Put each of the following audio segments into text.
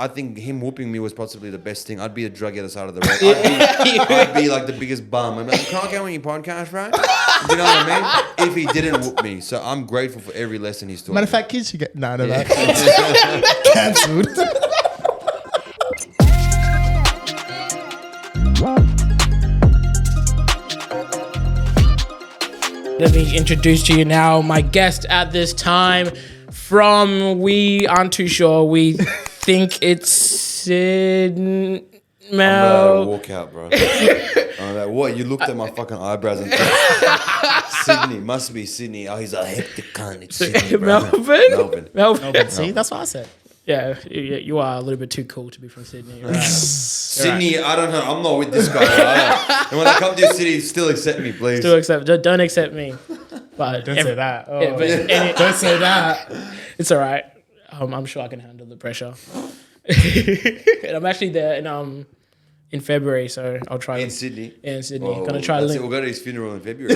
I think him whooping me was possibly the best thing. I'd be a drug at the side of the road. I'd be like the biggest bum. I'd be like, can't go on your podcast, right? You know what I mean? If he didn't whoop me. So I'm grateful for every lesson he's taught. Matter of fact, kids should get... No. Cancelled. Let me introduce to you now my guest at this time from We Aren't Too Sure. We think it's Sid Mel. I'm walk out, bro. I'm like, what? You looked at my fucking eyebrows and Sydney. Must be Sydney. Oh, he's a hectic cunt. It's Sydney, bro. Melbourne. See, that's what I said. Yeah, you are a little bit too cool to be from Sydney. Right. Sydney, I don't know. I'm not with this guy. Right? And when I come to your city, still accept me, please. Still accept. Don't accept me. But Don't say that. Oh. Yeah, but Don't say that. It's all right. I'm sure I can handle the pressure. And I'm actually there in February, so I'll try. In Sydney? Yeah, in Sydney. Well, Gonna try to link. We'll go to his funeral in February.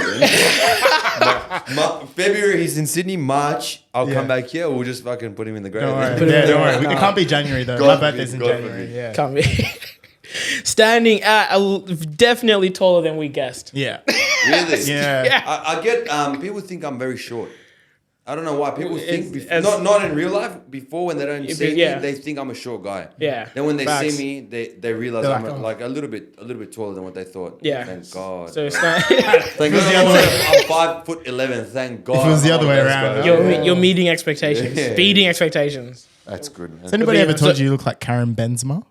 February, he's in Sydney. March, I'll come back here. We'll just fucking put him in the grave. Don't worry. It can't be January, though. My birthday's in January. Yeah. Can't be. Standing at definitely taller than we guessed. Yeah. Really? Yeah. I get people think I'm very short. I don't know why people think not in real life. Before, when they don't see me, they think I'm a short guy. Yeah. Then when they see me, they realize They're I'm like a little bit taller than what they thought. Yeah. Thank God. So Thank God. I'm 5'11". Thank God. If it was the other way around. You're meeting expectations. Yeah. Beating expectations. That's good. Man. Has anybody ever told you look like Karen Benzema?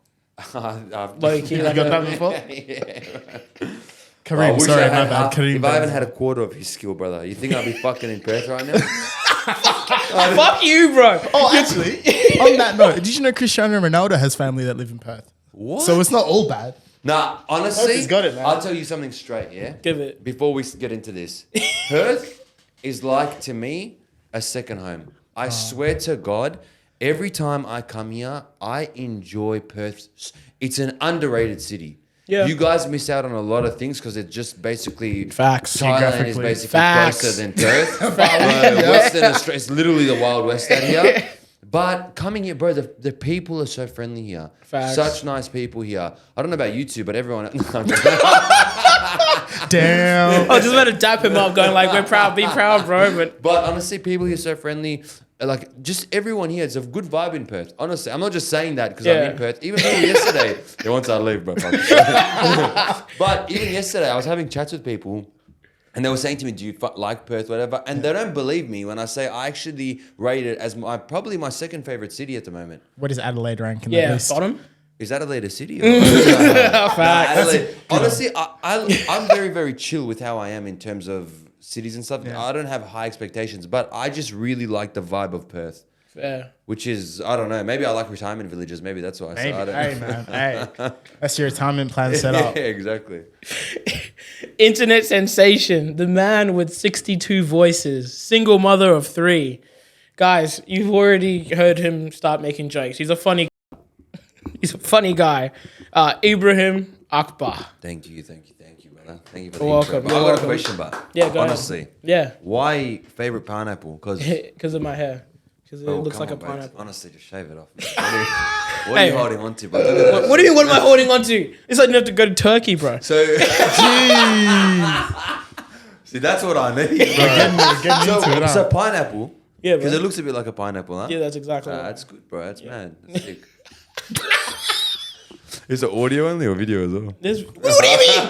Low-key, You like got that before? Kareem, wish sorry, I my had bad. Kareem if I haven't Benzema. had a quarter of his skill, brother, you think I'd be fucking in Perth right now? Fuck you, bro. Oh, actually, on that note, did you know Cristiano Ronaldo has family that live in Perth? What? So it's not all bad. Nah, honestly, He's got it, man. I'll tell you something straight, yeah? Give it. Before we get into this. Perth is like, to me, a second home. I swear to God, every time I come here, I enjoy Perth. It's an underrated city. Yeah. You guys miss out on a lot of things because it's just basically... Facts. Thailand is basically closer than Perth. Facts. Western Australia, it's literally the Wild West out here. But coming here, bro, the people are so friendly here. Facts. Such nice people here. I don't know about you two, but everyone... Damn. I was just about to dap him up, going like, "We're proud, be proud, bro." But honestly, people here are so friendly. Like, just everyone here, it's a good vibe in Perth. Honestly, I'm not just saying that because I'm in Perth. Even people yesterday, once I leave, bro. But even yesterday, I was having chats with people and they were saying to me, do you like Perth, whatever? And they don't believe me when I say I actually rate it as probably my second favorite city at the moment. What does Adelaide rank in that list? Bottom. Is Adelaide a city? Facts. Adelaide, honestly, I'm very, very chill with how I am in terms of cities and stuff. I don't have high expectations, but I just really like the vibe of Perth. Fair. Which is, I don't know, maybe I like retirement villages. Maybe that's why. Maybe. I don't Hey, know. man. Hey. That's your retirement plan set up. Yeah, exactly. Internet sensation, the man with 62 voices, single mother of 3. Guys, you've already heard him start making jokes. He's a funny guy. Ibrahim Akbar. Thank you, brother. Thank you for the welcome. intro. But I got a question, but honestly, Yeah. why favorite pineapple? Because of my hair. Because it looks like a bro. pineapple. Honestly, just shave it off. What are you holding on to, bro? Look at that. What do you mean, what am I holding on to? It's like you have to go to Turkey, bro. So, see, that's what I need. Getting into it, So pineapple. Yeah, Because bro. it looks a bit like a pineapple, huh? Yeah, that's exactly right. That's good, bro. That's mad. That's sick. Is it audio only or video as well? What do you mean?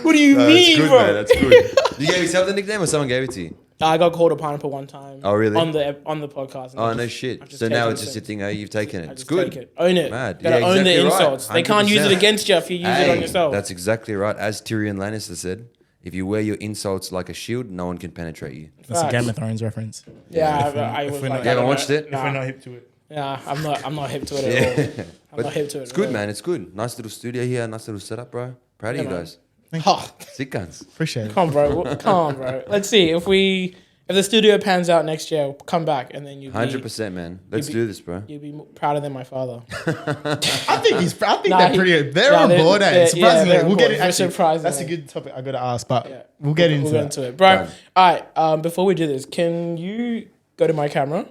What do you mean, That's good, bro? man. That's good. You gave yourself the nickname or someone gave it to you? I got called a pineapple one time. Oh, really? On the podcast. Oh, no shit. So now it's just a thing, you've taken it. It's Just good. take it. Own it. Mad. Gotta Yeah, own the exactly right. insults. They can't use it 100%. against you if you use it on yourself. That's exactly right. As Tyrion Lannister said, if you wear your insults like a shield, no one can penetrate you. That's a Game of Thrones reference. Yeah, I was we're like, not- You haven't watched it? Nah. hip to it. Yeah, I'm not hip to it at all. I'm not hip to it. It's good, man. It's good. Nice little studio here. Nice little setup, bro. Proud of you man. guys. Oh, Sick guns. Appreciate it. come on, bro. Come on, bro. Let's see if the studio pans out next year, come back and then 100%, man. Let's do this, bro. You'll be prouder than my father. I think Nah, they're pretty. They're nah, on they're- board. they're- Surprisingly, yeah, they're we'll get on it. board. Actually, Surprisingly. that's a good topic I got to ask, but Yeah. we'll get into it, bro. Done. All right. Before we do this, can you go to my camera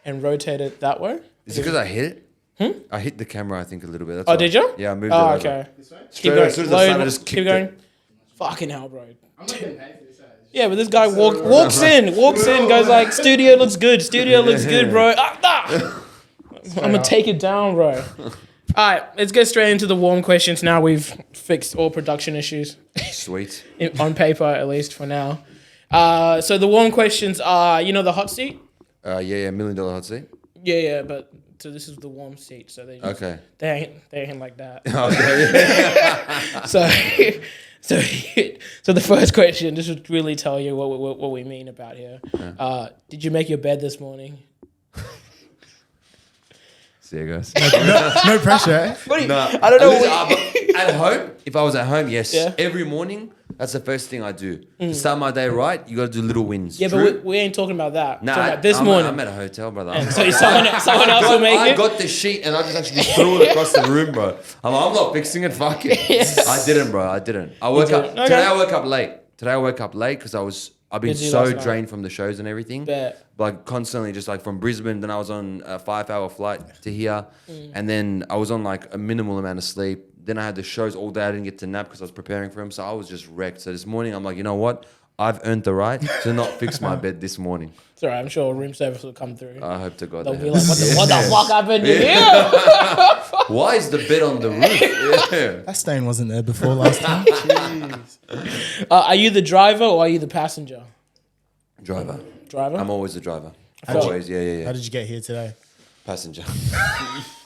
and rotate it that way? Is it because I hit it? I hit the camera, I think, a little bit. That's Oh, why. did you? Yeah, I moved it Oh, over. okay. Straight Keep going. as soon as the sun, I just Keep kicked going. it. Fucking hell, bro. Yeah, but this guy walks in, goes like, studio looks good, bro. I'm gonna take it down, bro. All right, let's get straight into the warm questions now. We've fixed all production issues. Sweet. On paper, at least for now. So the warm questions are, the hot seat? Yeah, $1 million hot seat. Yeah, but so this is the warm seat. So they just, Okay. they ain't like that. Okay. So the first question, this would really tell you what we mean about here. Did you make your bed this morning? See you guys. No pressure. Eh? No, I don't know. At home, if I was at home, yes. Yeah. Every morning, that's the first thing I do. To start my day right, you got to do little wins. Yeah, True? but we ain't talking about that. Nah, We're talking about this morning. I'm at a hotel, brother. So someone else will make I it? got the sheet and I just actually threw it across the room, bro. I'm not fixing it. Fuck it. Yes. I didn't, bro. I didn't. I woke up didn't. today. Okay. I woke up late because I've been Busy so last night. drained from the shows and everything. Bet. Like constantly, just like from Brisbane. Then I was on a 5-hour flight to here, and then I was on like a minimal amount of sleep. Then I had the shows all day. I didn't get to nap because I was preparing for them, so I was just wrecked. So this morning, I'm like, you know what? I've earned the right to not fix my bed this morning. It's all right. I'm sure room service will come through. I hope to God. They'll they be have. like, what the fuck happened here? Why is the bed on the roof? Yeah. That stain wasn't there before last time. Jeez. Are you the driver or are you the passenger? Driver. Driver? I'm always the driver. How'd you- Always, yeah. How did you get here today? Passenger.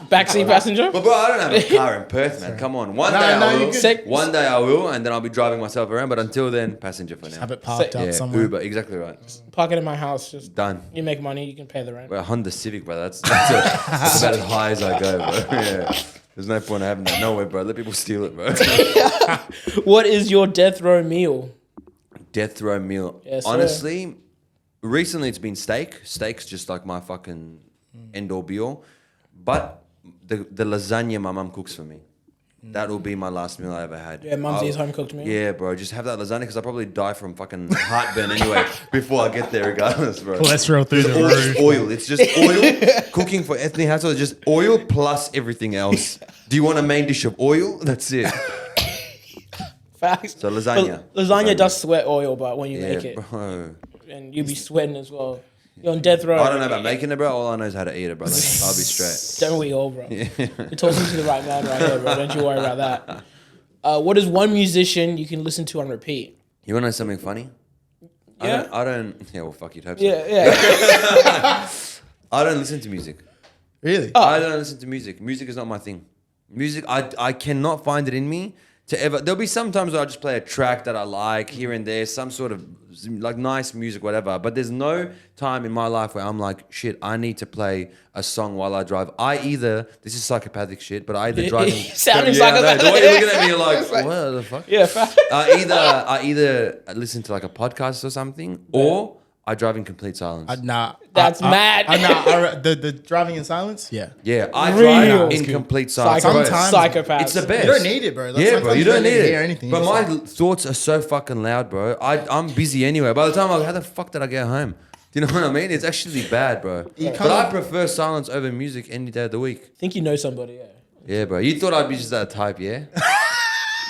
Backseat passenger? But bro, I don't have a car in Perth, man. Come on. One day I you will. good. One day I will, and then I'll be driving myself around. But until then, passenger for now. Have it parked up Yeah, somewhere. Uber. Exactly right. Park it in my house. Just Done. you make money, you can pay the rent. Well, Honda Civic, bro. That's about as high as I go, bro. Yeah. There's no point in having that. No way, bro. Let people steal it, bro. What is your death row meal? Death row meal. Yes, sir. Honestly, recently it's been steak. Steak's just like my fucking end all be all. But the lasagna my mum cooks for me, that will be my last meal I ever had. Yeah, Mumsy's home cooked meal. Yeah, bro. Just have that lasagna because I'll probably die from fucking heartburn anyway before I get there, regardless, bro. Cholesterol through the All roof. just oil. It's just oil. Cooking for ethnic households, just oil plus everything else. Do you want a main dish of oil? That's it. Facts. So lasagna. But lasagna does sweat oil, but when you make Yeah, it, bro. and you be sweating as well. You're on death row. I don't know about making it, bro. All I know is how to eat it, brother. I'll be straight. Don't we all, bro? You're talking to the right man right here, bro. Don't you worry about that. What is one musician you can listen to on repeat? You want to know something funny? Yeah. I don't. Yeah, well, fuck, you'd hope so. Yeah. I don't listen to music. Really? I don't listen to music. Music is not my thing. Music, I cannot find it in me to ever. There'll be some times where I just play a track that I like here and there, some sort of like nice music, whatever. But there's no time in my life where I'm like, shit, I need to play a song while I drive. This is psychopathic shit, but I either drive. Sounding I know. psychopathic. The way you're looking at me, you're like, what the fuck? Yeah, fact. I either listen to like a podcast or something, or I drive in complete silence. Nah. That's mad. The driving in silence? Yeah. Yeah, I Real. drive in complete silence. Psycho- Bro, Sometimes- psychopaths. It's the best. You don't need it, bro. Like, Yeah, bro, sometimes you don't need to it. hear anything. But You my just like- thoughts are so fucking loud, bro. I'm busy anyway. By the time I'm like, how the fuck did I get home? Do you know what I mean? It's actually bad, bro. But I prefer silence over music any day of the week. Think you know somebody, yeah. Yeah, bro. You thought I'd be just that type, yeah?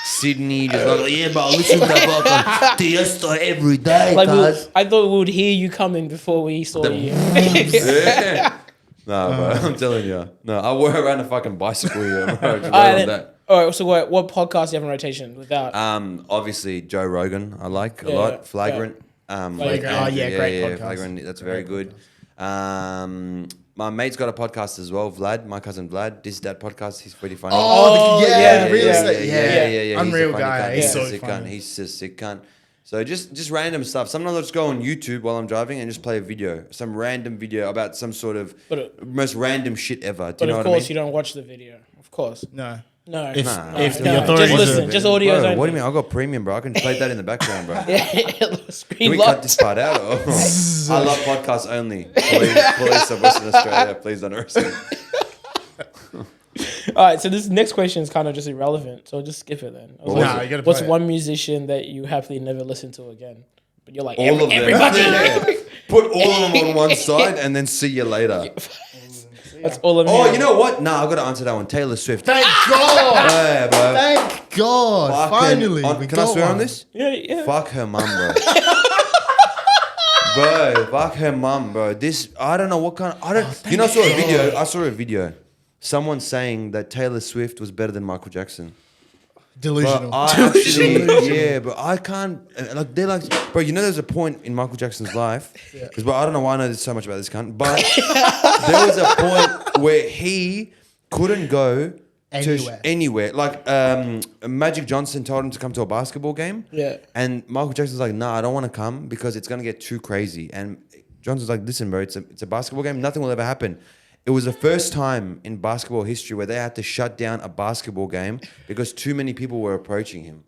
Sydney, just like, yeah, bro, listen to fucking Tiesto every day, Like cuz. I thought we would hear you coming before we saw you. Yeah. No, bro, I'm telling you. No, I wear around a fucking bicycle here, bro. Just All roll right, that. all right, so what podcast do you have in rotation without? Obviously Joe Rogan, I like a Yeah, lot. yeah. Flagrant. Flagrant. Oh, yeah, great podcast. Flagrant. That's very good. My mate's got a podcast as well, Vlad, my cousin Vlad. This Dad podcast. He's pretty funny. Oh, yeah, real yeah, estate. yeah. Unreal He's a funny guy. cunt. He's He's so a sick funny. cunt. He's a sick cunt. So just random stuff. Sometimes I'll just go on YouTube while I'm driving and just play a video, some random video about some sort of most random shit ever. Do But you know of what I course mean? you don't watch the video. Of course. No. No. If Nah. if No, the authorities just listen, are- just audio. Bro, what do you mean? I got premium, bro. I can play that in the background, bro. Can Screen we cut locked. this part out? Oh. I love podcasts only. Police of Western Australia, please don't arrest me. All right, so this next question is kind of just irrelevant, so just skip it then. I was What like, was it? You gotta what's play it. one musician that you happily never listen to again? But you're like, All of them. everybody. Yeah. Put all of them on one side and then see you later. That's all I'm Oh, hearing. you know what? Nah, I got to answer that one. Taylor Swift. Thank God. Yeah, bro. Thank God. Finally. we Can I got swear on one. this? Yeah. Fuck her mum, bro. Bro, fuck her mum, bro. I don't know what kind of... I saw a video. Someone saying that Taylor Swift was better than Michael Jackson. Delusional. But I actually, but I can't. Like they're like, bro. You know, there's a point in Michael Jackson's life, because I don't know why I know so much about this cunt, but there was a point where he couldn't go anywhere. Like Magic Johnson told him to come to a basketball game, and Michael Jackson's like, nah, I don't want to come because it's gonna get too crazy. And Johnson's like, listen, bro, it's a basketball game. Nothing will ever happen. It was the first time in basketball history where they had to shut down a basketball game because too many people were approaching him.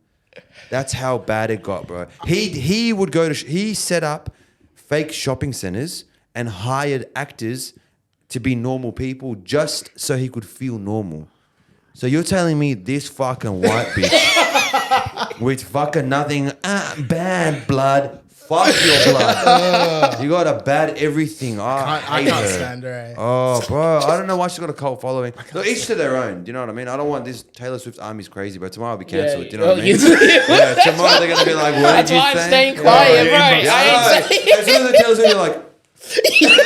That's how bad it got, bro. He would go to... He set up fake shopping centers and hired actors to be normal people just so he could feel normal. So you're telling me this fucking white bitch with fucking nothing, bad blood... Fuck your blood. You got a bad everything. I can't stand her. Oh, bro. I don't know why she's got a cult following. Look, each to their own. Do you know what I mean? I don't want this Taylor Swift army's crazy, but tomorrow I'll be cancelled. Do you know what I mean? Yeah, tomorrow they're going to be like, what did you say? That's why I'm staying quiet, right? I ain't saying. As soon as they tell us, you're like...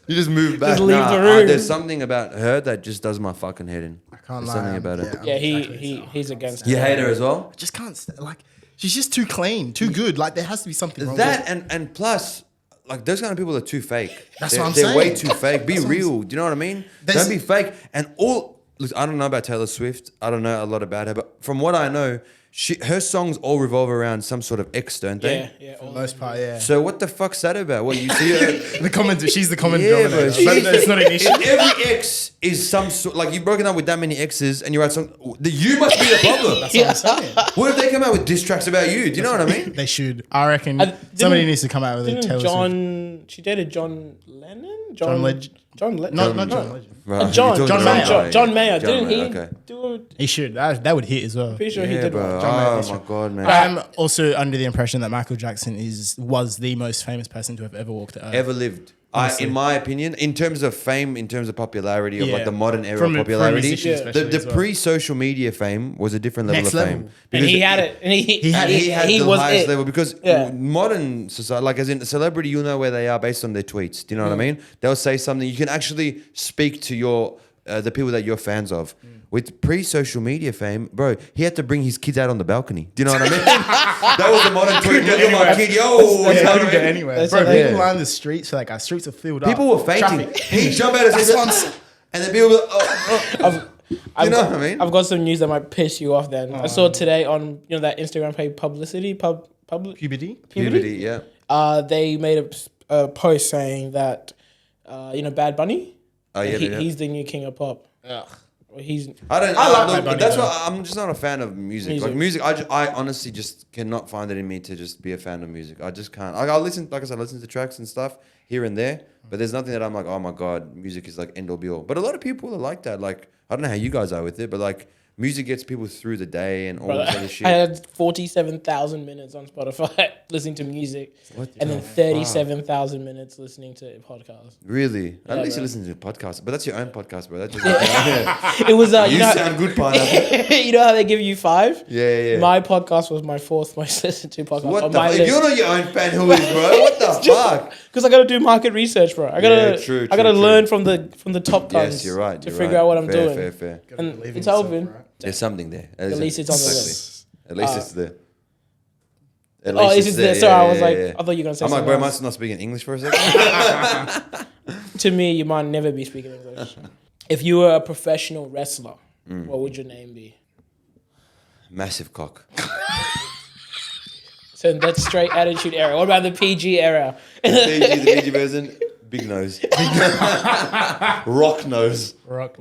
You just move back. Just leave the room. There's something about her that just does my fucking head in. I can't There's lie. something about it. Yeah, he's against You her. hate her as well? I just can't stand. Like, she's just too clean, too good. Like, there has to be something wrong That with and plus, like those kind of people are too fake. That's They're what I'm They're way saying. too fake. Be real. Do you know what I mean? Don't be fake. And look, I don't know about Taylor Swift. I don't know a lot about her, but from what I know, her songs all revolve around some sort of ex, don't they? Yeah. For the most part, yeah. So what the fuck's that about? What you see her? The commenter, she's the common Yeah, denominator. bro, But it's not an issue. Every ex is some sort. Like you've broken up with that many exes, and you write song. You must be the problem. That's what I'm saying. What if they come out with diss tracks about you? Do you know what I mean? They should. I reckon somebody needs to come out with a Taylor Swift. She dated John Lennon? John Legend. John Lennon? Not John Legend. Right. John You're talking Mayer. about- John Mayer. John Didn't Mayer, he okay. do it? He should. That would hit as well. Pretty sure he Yeah, did bro. one. John Oh my god, man. I'm also under the impression that Michael Jackson was the most famous person to have ever walked the earth. Ever lived. In my opinion, in terms of fame, in terms of popularity, of Yeah. like the modern era From of a popularity, musician especially the as well. pre-social media fame was a different level Next of level. fame. And he had it. And He had the was highest it. level because Yeah. modern society, like as in a celebrity, you know where they are based on their tweets. Do you know what I mean? They'll say something. You can actually speak to the people that you're fans of. With pre-social media fame, bro, he had to bring his kids out on the balcony. Do you know what I mean? That was the modern tweet. Look at my kid, yo. You know what I Couldn't mean? get anywhere. That's Bro, what- people yeah. line the streets, so like our streets are filled People up. were fainting. Traffic. He'd jump out of his and then people were like, oh. You know what I mean? I've got some news that might piss you off then. I saw today on that Instagram page Publicity. Puberty? Puberty, yeah. They made a post saying that Bad Bunny, Oh, yeah, he's the new king of pop. He's I like look, Bad Bunny, that's though. why I'm just not a fan of music. Like music, I honestly just cannot find it in me to just be a fan of music. I just can't. I'll listen, like I said, listen to tracks and stuff here and there, but there's nothing that I'm like, oh my god, music is like end all be all. But a lot of people are like that. Like I don't know how you guys are with it, but like music gets people through the day and all this other shit. I had 47,000 minutes on Spotify listening to music, and then 37,000 minutes listening to podcasts. Really? At least you bro. listen to podcasts, but that's your own podcast, bro. That's just It was you sound good, pineapple. you know how they give you 5? Yeah. My podcast was my 4th most listened to podcast What on the? my If list. you're not your own fan, who is, bro? What the fuck? Because I got to do market research, bro. I gotta, true, I gotta true. learn from the top guns. Yes, you're right. To you're figure right. out what I'm doing. Fair. And Believe in it's yourself, helping. right? There's something there. At least it's on the list. At least it's there. At Oh, least is it there? Sorry, I was like, I thought you were gonna say I'm like, something bro, am I else. not speaking English for a second? To me, you might never be speaking English. If you were a professional wrestler, what would your name be? Massive cock. So that's straight attitude era. What about the PG era? The PG version, big nose. Rock nose. Rock.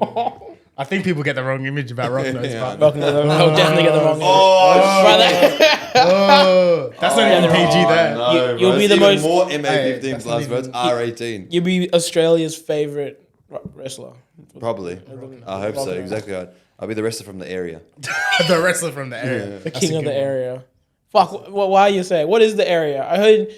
I think people get the wrong image about rock nose. Yeah. But I'll definitely get the wrong. Oh, Brother. that's not even PG there. no, You'll bro. be It's the even most- more Hey, MA15 that's plus, not bro. It's even- R18. You'll be Australia's favorite wrestler. Probably. I hope so. Exactly right. I'll be the wrestler from the area. The wrestler from the area. The king of the area. Fuck, why are you saying? What is the area? I heard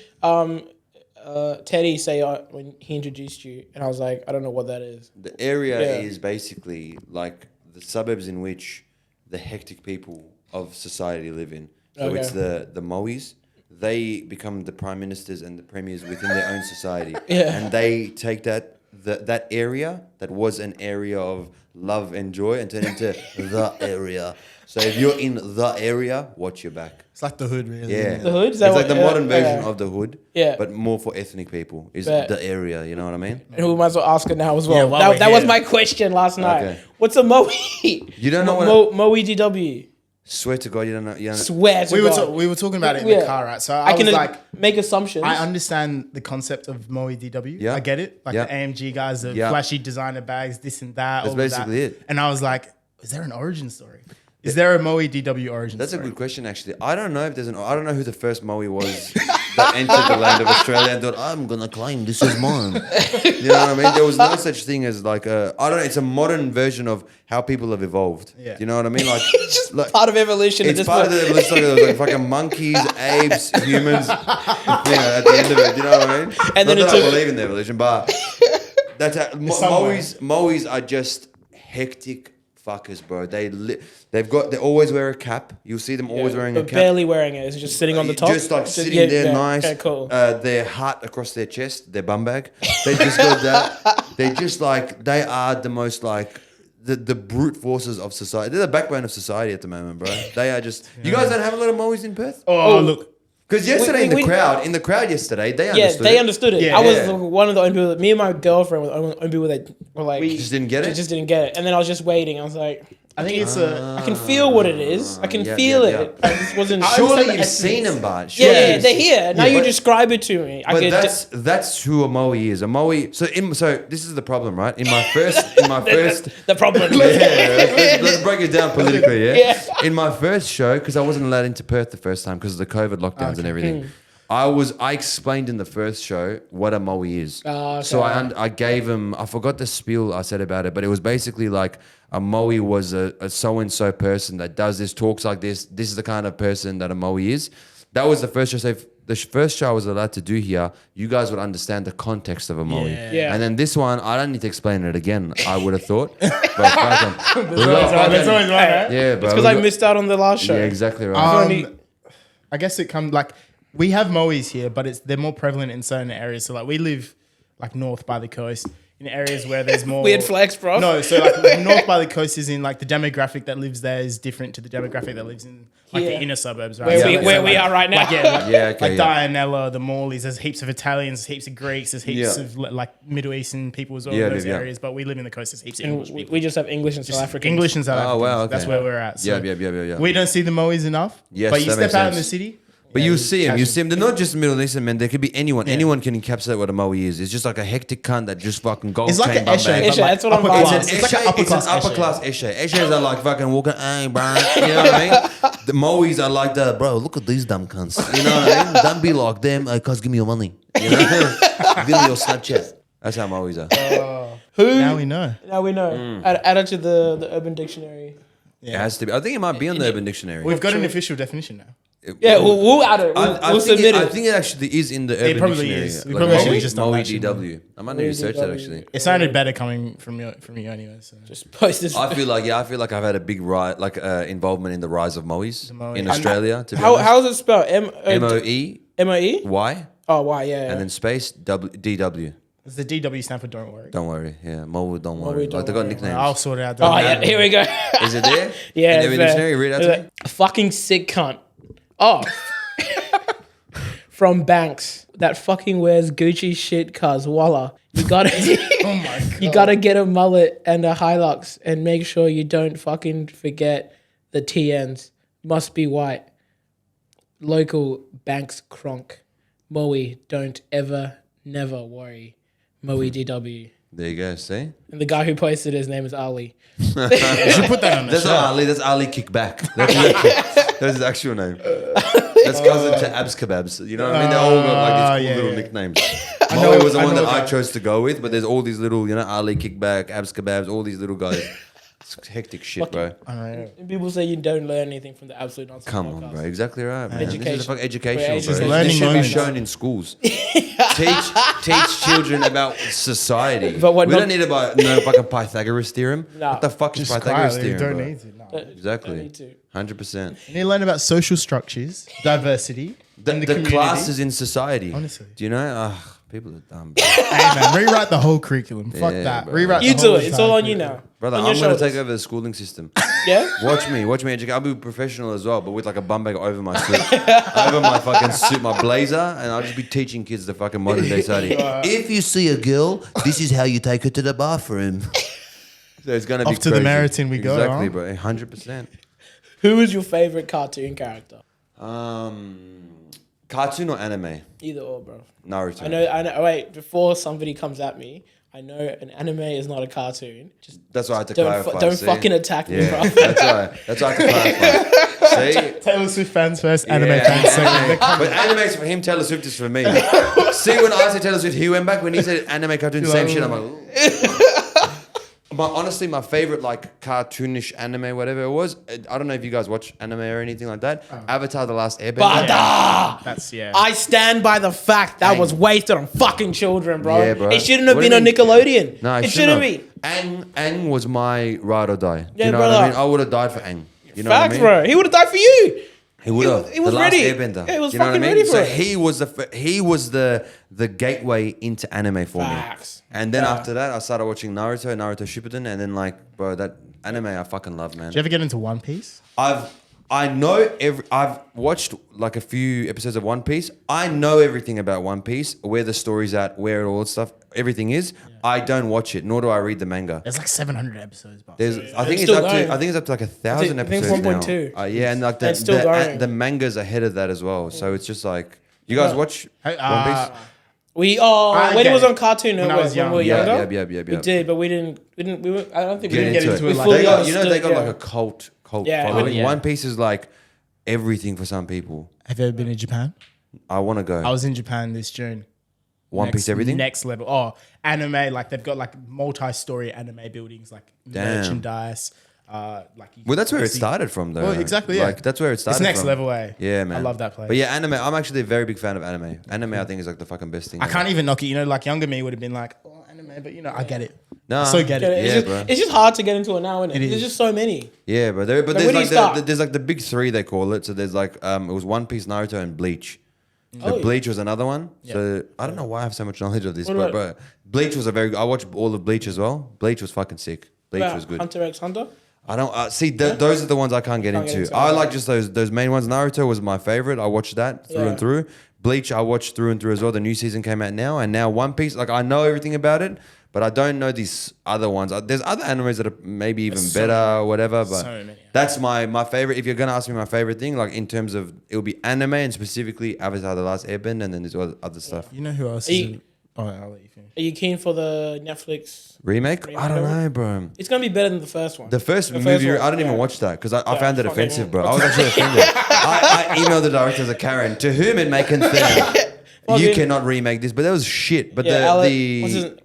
Teddy say when he introduced you, and I was like, I don't know what that is. The area is basically like the suburbs in which the hectic people of society live in. So it's the Moeys. They become the prime ministers and the premiers within their own society. And they take that area that was an area of love and joy and turn into the area. So if you're in the area, watch your back. It's like the hood, really. Yeah. The hood? It's like the modern version of the hood, Yeah. but more for ethnic people. Is the area, you know what I mean? And we might as well ask it now as well. Yeah, that was my question last night. Okay. What's a Moey? You don't know what Moey DW. Swear to God, you don't know. You don't know. Swear to God. We were talking about it in the car, right? So I can was like, make assumptions. I understand the concept of Moey DW. Yeah. I get it. Like Yeah. the AMG guys, the Yeah. flashy designer bags, this and that. That's all basically of that. it. And I was like, is there an origin story? Is there a Moey DW origin That's story? a good question, actually. I don't know if there's I don't know who the first Moey was that entered the land of Australia and thought, I'm gonna claim this is mine. You know what I mean? There was no such thing as like I don't know. It's a modern version of how people have evolved. Yeah. You know what I mean? Like It's just like, part of evolution. it's part of the evolution. There was like fucking monkeys, apes, humans. At the end of it, you know what I mean? And then Not that it's I believe in the evolution, but that's how Moeys are just hectic fuckers, bro. They always wear a cap. You'll see them always wearing a But cap. barely wearing it. It's just sitting on the top. Just like sitting there, nice. Okay, cool. Their heart across their chest, their bum bag. They just got that. They just like they are the most like the brute forces of society. They're the backbone of society at the moment, bro. They are just. You guys don't have a lot of Moeys in Perth? Oh, look. Because yesterday in the crowd yesterday, they understood. They understood it. Yeah. I was one of the only people that me and my girlfriend were the only people that were like, You just didn't get it? Just didn't get it. And then I was just waiting. I was like, I think it's a. I can feel what it is. I can feel it. I just wasn't Surely you've seen them, but Yeah, they're here. Now you but- describe it to me. But that's who a Moey is. A Moey. So this is the problem, right? In my first the problem. let's break it down politically. Yeah. In my first show, because I wasn't allowed into Perth the first time because of the COVID lockdowns and everything. I explained in the first show what a Moey is. Okay. So I gave him. I forgot the spiel I said about it, but it was basically like a Moey was a so and so person that does this, talks like this. This is the kind of person that a Moey is. That was the first show. So if the first show I was allowed to do here, you guys would understand the context of a Moey. Yeah. And then this one, I don't need to explain it again. I would have thought. But That's always right, right? yeah, bro. It's because I missed out on the last show. Yeah, exactly right. I guess it comes like we have Moeys here, but they're more prevalent in certain areas. So like we live like north by the coast in areas where there's more Weird flex, bro. No, so like north by the coast is in like the demographic that lives there is different to the demographic that lives in like the inner suburbs, right? Where we are right now. Like Dianella, the Morleys, there's heaps of Italians, heaps of Greeks, there's heaps of like Middle Eastern people as well in those areas. But we live in the coast, there's heaps of English people. We just have English and South African. English and South Africans. Oh, wow, okay. That's where we're at. So Yeah. we don't see the Moeys enough. Yes, but you that step makes out in sense. the city. But yeah, you see him. catch They're not just Middle Eastern men. There could be anyone. Yeah. Anyone can encapsulate what a Moey is. It's just like a hectic cunt that just fucking gold It's like chain an bum Eshe. bag. Eshe, that's what I'm It's vibing. like an It's an upper class Eshe. Eshes are like fucking walking, hey, bro. You know what I mean? The Moeys are like the, bro, look at these dumb cunts. You know what I mean? Don't be like them. Cuz, give me your money. You know? Give me your Snapchat. That's how Moeys are. Now we know. Now we know. Add it to the Urban Dictionary. It has to be. I think it might be on the Urban Dictionary. We've got an official definition now. Yeah, we'll add it. We'll submit I it. think it actually is in the Urban probably Dictionary. is. We probably should have just done Moey that shit. DW. I might need to research that actually. It sounded better coming from you anyway. So. Just post this. I feel like I've had a big involvement in the rise of Moeys Moeys. in Australia. To be How's it spelled? MOE MOE? Y Oh, why? Yeah. and then space DW. It's the DW stand for don't worry. Don't worry, yeah, Moey, don't worry. don't Like they got worry. nicknames. I'll sort it out. Oh yeah, here we go. Is it there? Yeah, In the Urban Dictionary, read it out to me. Fucking sick cunt. Oh, from Banks that fucking wears Gucci shit, cuz voila. You gotta, Oh my god. you gotta get a mullet and a Hilux and make sure you don't fucking forget the TNs. Must be white. Local Banks Kronk. Moey, don't ever, never worry. Moey DW. There you go. See, And the guy who posted his name is Ali. You should put that on the that's show. not Ali. That's Ali Kickback. That's his actual name. That's cousin to Abs Kebabs. You know what I mean? They all got like these cool little nicknames. Moey was the one that I chose to go with, but there's all these little, Ali Kickback, Abs Kebabs, all these little guys. It's hectic shit, bro. People say you don't learn anything from the Absolute Nonsense Come podcast. on, bro. Exactly right, man. This is fucking educational, Bro, bro. it's This learning should be moments. shown in schools. teach children about society. But what we not- don't need to know fucking Pythagoras theorem. Nah. What the fuck is Just Pythagoras quietly, you theorem, don't bro? need to. No. Don't Exactly. need to. 100%. You need to learn about social structures, diversity, The community. classes in society. Honestly. Do you know? People are dumb, bro. Hey man, rewrite the whole curriculum. Fuck Yeah, that. bro. Rewrite. You the do whole it. It's entire all on you curriculum. now. Brother, On I'm your going to take shoulders. over the schooling system. Yeah? Watch me. I'll be professional as well, but with like a bum bag over my suit. Over my fucking suit, my blazer, and I'll just be teaching kids the fucking modern day society. If you see a girl, this is how you take her to the bathroom. So it's going to be Off to the crazy. marathon we go, Exactly, huh? bro. 100%. Who is your favorite cartoon character? Cartoon or anime? Either or, bro. Naruto. I know. Wait, before somebody comes at me, I know an anime is not a cartoon. Just That's why I had to don't, clarify. don't see? fucking attack me, bro. Yeah, that's why I had to clarify. See? Taylor Swift fans first, anime Yeah, fans second. But anime's for him, Taylor Swift is for me. See, when I said Taylor Swift, he went back. When he said anime cartoon, same shit. I'm like, ooh. But honestly, my favorite like cartoonish anime, whatever it was, I don't know if you guys watch anime or anything like that. Avatar: The Last Airbender. Bada! That's I stand by the fact that was wasted on fucking children, bro. Yeah, bro. It shouldn't have What do been you on mean? Nickelodeon. No, it shouldn't be. Aang was my ride or die. Yeah, you know what I brother. mean? I would have died for Aang. You know Facts, what I mean? bro. He would have died for you. He would have. He was the last ready. Airbender. Yeah, he was you know what I fucking mean? ready for so it. he was the gateway into anime for Facts. me. And then Yeah. after that, I started watching Naruto Shippuden, and then like, bro, that anime I fucking love, man. Did you ever get into One Piece? I've watched like a few episodes of One Piece. I know everything about One Piece, where the story's at, where all that stuff, everything is. Yeah. I don't watch it, nor do I read the manga. There's like 700 episodes. But I think still it's going. up to like 1,000 I think episodes 1.2. now. Yeah, and like It's still going. the manga's ahead of that as well. So it's just like, you guys watch Hey, One Piece? When get it was it. on Cartoon When I Network, was young. when we were Yeah, younger, yeah. we did, but we didn't. I don't think we Get didn't into it. we We like- fully They got, understood, they got yeah. like a cult Yeah, following. yeah. One Piece is like everything for some people. have you ever been to Japan? I want to go. I was in Japan this June. One Piece everything? Next level. Oh, anime. Like they've got like multi-story anime buildings, like Damn. merchandise. Well, that's where it started from, though. Well, exactly, yeah. Like that's where it started. It's next from. level, eh? Yeah, man. I love that place. But yeah, anime. I'm actually a very big fan of anime. Anime, I think, is like the fucking best thing. I can't even knock it. You know, like younger me would have been like, oh, anime, but you know, I get it. Nah. I so get it. It's, Yeah, just, bro. it's just hard to get into it now, isn't it? It There's is. just so many. Yeah, but where there's do you like start? there's like the big three they call it. So there's like it was One Piece, Naruto, and Bleach. So Oh, yeah. Bleach was another one. So I don't know why I have so much knowledge of this, What but about- bro, Bleach was I watched all of Bleach as well. Bleach was fucking sick. Bleach About was good. Hunter x Hunter. I don't see those are the ones I can't get into. I like just those main ones. Naruto was my favorite. I watched that through and through. Bleach I watched through and through as well. The new season came out now, and now One Piece. Like I know everything about it, but I don't know these other ones. There's other animes that are maybe even better or whatever. But so many. that's my favorite. If you're gonna ask me my favorite thing, like in terms of it will be anime and specifically Avatar: The Last Airbender, and then there's other stuff. You know who else? Oh, I'll let you finish. Are you keen for the Netflix? Remake? I don't know, bro. It's gonna be better than the first one. The first movie, one, I didn't even yeah. watch that because I found it fucking offensive, bro. hell. I was actually offended. I emailed the director as a Karen, to whom it may concern. You dude. cannot remake this, but that was shit. But Yeah, what's the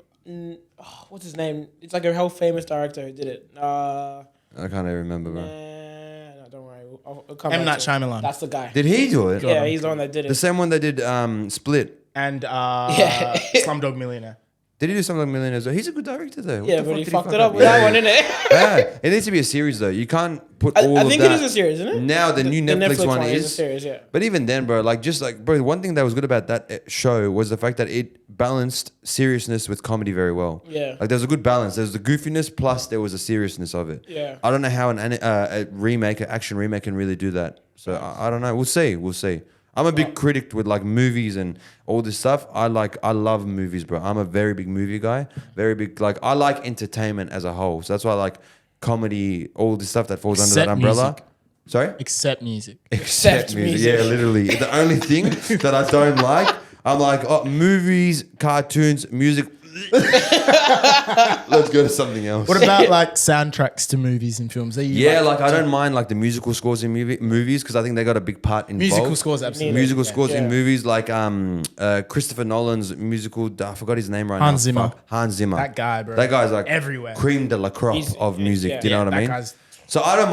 his name? It's like a hell famous director who did it. I can't even remember, bro. No, don't worry. I'll come M. back Night to it. Shyamalan. That's the guy. Did he do it? Yeah, he's the one that did The it. same one that did Split. And Yeah. Slumdog Millionaire. Did he do something like Millionaires? He's a good director, though. What Yeah, the but fuck he did fucked fuck it up with that one, innit? Yeah, it needs to be a series, though. You can't put all I of think that. it is a series, isn't it? Now the new Netflix one is is a series, yeah. But even then, bro, bro, one thing that was good about that show was the fact that it balanced seriousness with comedy very well. Yeah. Like there was a good balance. There was the goofiness plus there was a seriousness of it. Yeah. I don't know how a remake, an action remake, can really do that. So I don't know. We'll see. I'm a big critic with like movies and all this stuff. I love movies, bro. I'm a very big movie guy. Very big. Like I like entertainment as a whole. So that's why I like comedy, all this stuff that falls under that Except umbrella. music. Sorry? Except music. Except music. Yeah, literally. The only thing that I don't like, I'm like, oh, movies, cartoons, music. Let's go to something else. What about like soundtracks to movies and films? Are you Yeah, like I don't mind like the musical scores in movies because I think they got a big part involved. musical scores? Absolutely. Musical scores Yeah. in movies like Christopher Nolan's musical. I forgot his name right now. Hans Zimmer. Fuck. Hans Zimmer. That guy, bro. That guy's like everywhere. cream de la crop He's- of music. yeah. Do you know what I That mean? guy's So I don't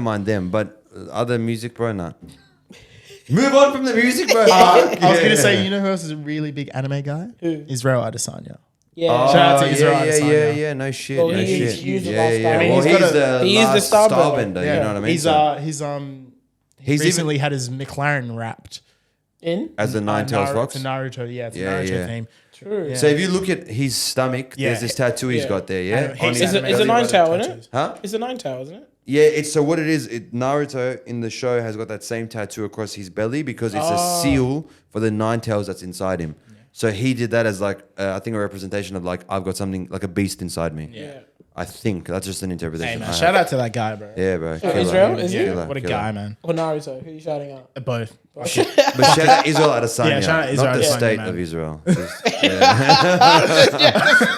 mind them. But other music, bro, nah. Move on from the music, bro. I was gonna say, you know who else is a really big anime guy? Who? Israel Adesanya. Yeah. Oh, Shout out to Israel Adesanya. yeah, no shit, Well, no he is- shit. he's the Yeah, last yeah. star. Well, He's he's got the he is the last starbender. starbender, you know what I mean? He's He's recently had his McLaren wrapped. In? as the Nine-Tails Fox. To Naruto, yeah, it's a Yeah, Naruto yeah. theme. True. Yeah. So if you look at his stomach, Yeah. there's this tattoo he's Yeah. got there, yeah? And On he's his- Is it a nine tail, isn't it? Huh? It's a nine tail, isn't it? Yeah, it's so what it is. Naruto in the show has got that same tattoo across his belly because it's a seal for the nine tails that's inside him. So he did that as like I think a representation of like I've got something like a beast inside me. Yeah. I think that's just an interpretation. Hey man, I shout have. out to that guy, bro. Yeah, bro. So Killer. Israel, is he? Killer, What a killer. guy, man. Or Naruto? Who are you shouting out? Both. But shout out Israel Adesanya, Yeah, shout out Israel not the Adesanya, state man. of Israel. Just,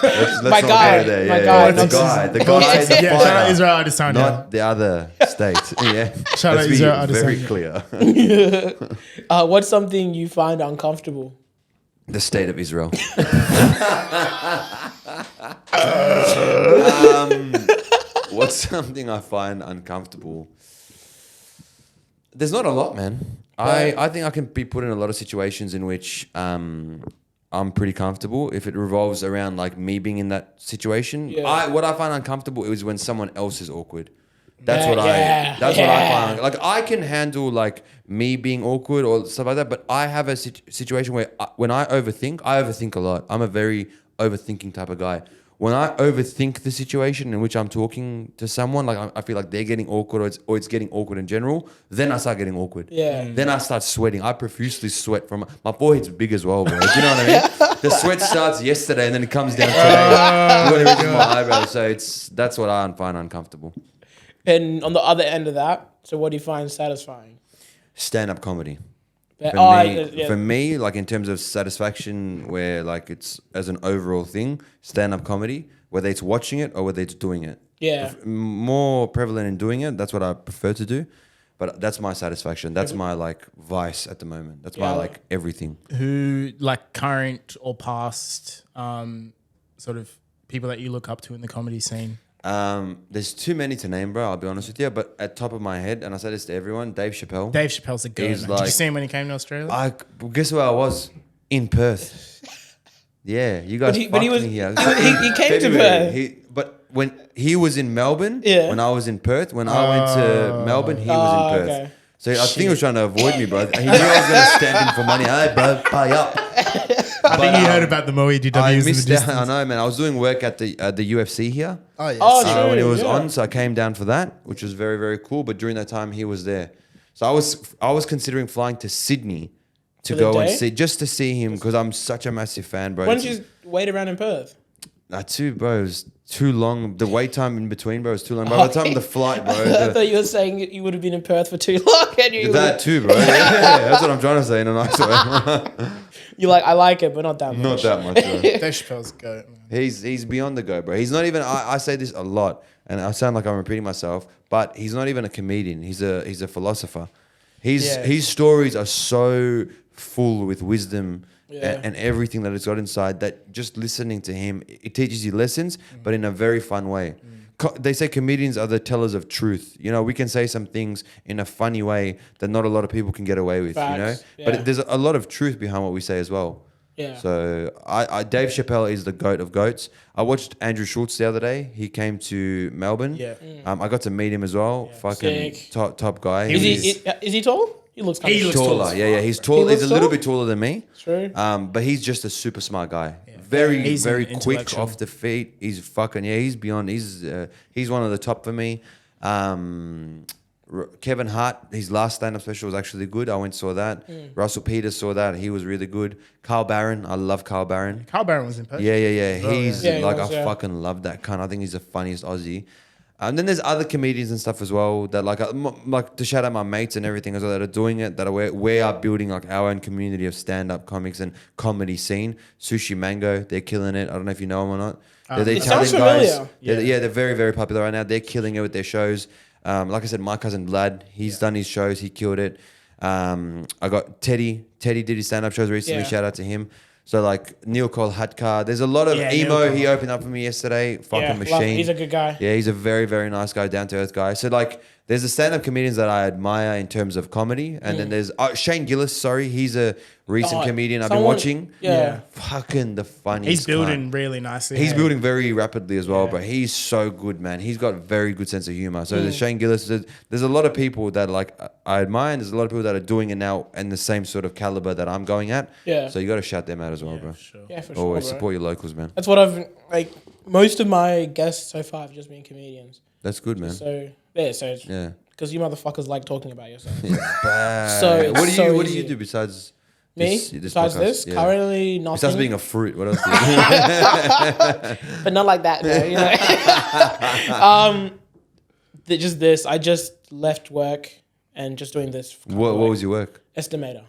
let's My not guy, go there. my Yeah, guy, yeah, the not guy, the Yeah, guy, the shout out fighter, Israel Adesanya. not the other state. Yeah, Shout out let's be Israel very Adesanya. clear. What's something you find uncomfortable? The state of Israel. What's something I find uncomfortable? There's not a lot, man. I think I can be put in a lot of situations in which I'm pretty comfortable if it revolves around like me being in that situation. Yeah. What I find uncomfortable is when someone else is awkward. That's Yeah, what yeah, that's what I yeah. find. Like I can handle like me being awkward or stuff like that, but I have a situation where when I overthink a lot. I'm a very overthinking type of guy. When I overthink the situation in which I'm talking to someone, like I feel like they're getting awkward or it's getting awkward in general, then I start getting awkward. Yeah. Then I start sweating. I profusely sweat from my forehead's big as well, bro. Do you know what I mean? The sweat starts yesterday and then it comes down today when it reaches my eyebrows. So that's what I find uncomfortable. And on the other end of that, so what do you find satisfying? Stand-up comedy. Yeah. For me, like in terms of satisfaction, where like it's as an overall thing, stand-up comedy, whether it's watching it or whether it's doing it. Yeah. More prevalent in doing it. That's what I prefer to do. But that's my satisfaction. That's my like vice at the moment. That's my Yeah. like everything. Who, like current or past, sort of people that you look up to in the comedy scene? There's too many to name, bro. I'll be honest with you. But at top of my head, and I say this to everyone, Dave Chappelle. Dave Chappelle's a goat. He's Man. Did you like- see him when he came to Australia? Guess where I was? In Perth. Yeah, you guys. But he was- fucked me here. he came to February. Perth. But when he was in Melbourne, Yeah. when I was in Perth, when I went to Melbourne, he was in Perth. okay. So I think he was trying to avoid me, bro. He knew I was going to stand in for money. Hey, bro, pay up. I think you heard about the Moey DWs I in the missed out. distance. I know, man. I was doing work at the UFC here. Oh, yes. Oh, true. When it was yeah. on, so I came down for that, which was very, very cool. But during that time, he was there, so I was considering flying to Sydney to For the go and day? see just to see him because I'm such a massive fan, bro. Why don't you just wait around in Perth? Too, bro. It was too long. The wait time in between, bro, was too long. By the time of the flight, bro. I thought you were saying you would have been in Perth for too long, and you That too, bro. Yeah, that's what I'm trying to say in a nice way. you're like, I like it, but not that much. Not that much, bro. Dave Chappelle's a goat, man. He's beyond the go, bro. He's not even. I say this a lot, and I sound like I'm repeating myself, but he's not even a comedian. He's a philosopher. His stories are so full with wisdom and everything that it's got inside that just listening to him, it teaches you lessons, but in a very fun way. They say comedians are the tellers of truth. You know, we can say some things in a funny way that not a lot of people can get away with. Facts, you know, yeah. but there's a lot of truth behind what we say as well. Yeah. So Dave Chappelle is the goat of goats. I watched Andrew Schultz the other day. He came to Melbourne. Yeah. I got to meet him as well. Fucking Sick. top guy. Is he tall? He looks kind He of looks taller. tall. Yeah. He's tall. He He's a looks little tall? bit taller than me. True. But he's just a super smart guy. Very, He's very an quick intellectual. off the feet. He's fucking he's beyond. He's one of the top for me. Kevin Hart, his last stand-up special was actually good. I went and saw that. Russell Peters saw that. He was really good. Carl Barron, I love Carl Barron. Carl Barron was in Perth. Yeah. He's Yeah, he like was, I yeah. fucking love that cunt. I think he's the funniest Aussie. And then there's other comedians and stuff as well that like to shout out my mates and everything as well that are doing it. That we are building like our own community of stand-up comics and comedy scene. Sushi Mango, they're killing it. I don't know if you know them or not. They're the it sounds Italian guys. familiar. They're very, very popular right now. They're killing it with their shows. Like I said, my cousin Vlad, he's done his shows. He killed it. I got Teddy. Teddy did his stand-up shows recently. Yeah. Shout out to him. So like Neil Cole Hatkar. There's a lot of emo. He opened up for me yesterday. Fucking machine. He's a good guy. Yeah, he's a very, very nice guy, down to earth guy. So like, there's the stand-up comedians that I admire in terms of comedy, and then there's Shane Gillis. Sorry, he's a recent comedian I've been watching. Yeah. Fucking the funniest. He's building really nicely. He's building very rapidly as well, but he's so good, man. He's got a very good sense of humor. So there's Shane Gillis. There's a lot of people that like I admire, and there's a lot of people that are doing it now in the same sort of caliber that I'm going at. Yeah. So you got to shout them out as well, bro. Sure. Yeah, for sure. Always bro. support your locals, man. That's what I've like. Most of my guests so far have just been comedians. That's good, man. So it's Yeah. because you motherfuckers like talking about yourself. Bad. So it's what do easy. you do besides Me? this Besides podcast? this, Yeah. currently nothing. Besides being a fruit, what else do you do? But not like that, though. You know? Just this. I just left work and just doing this. what was your work? Estimator.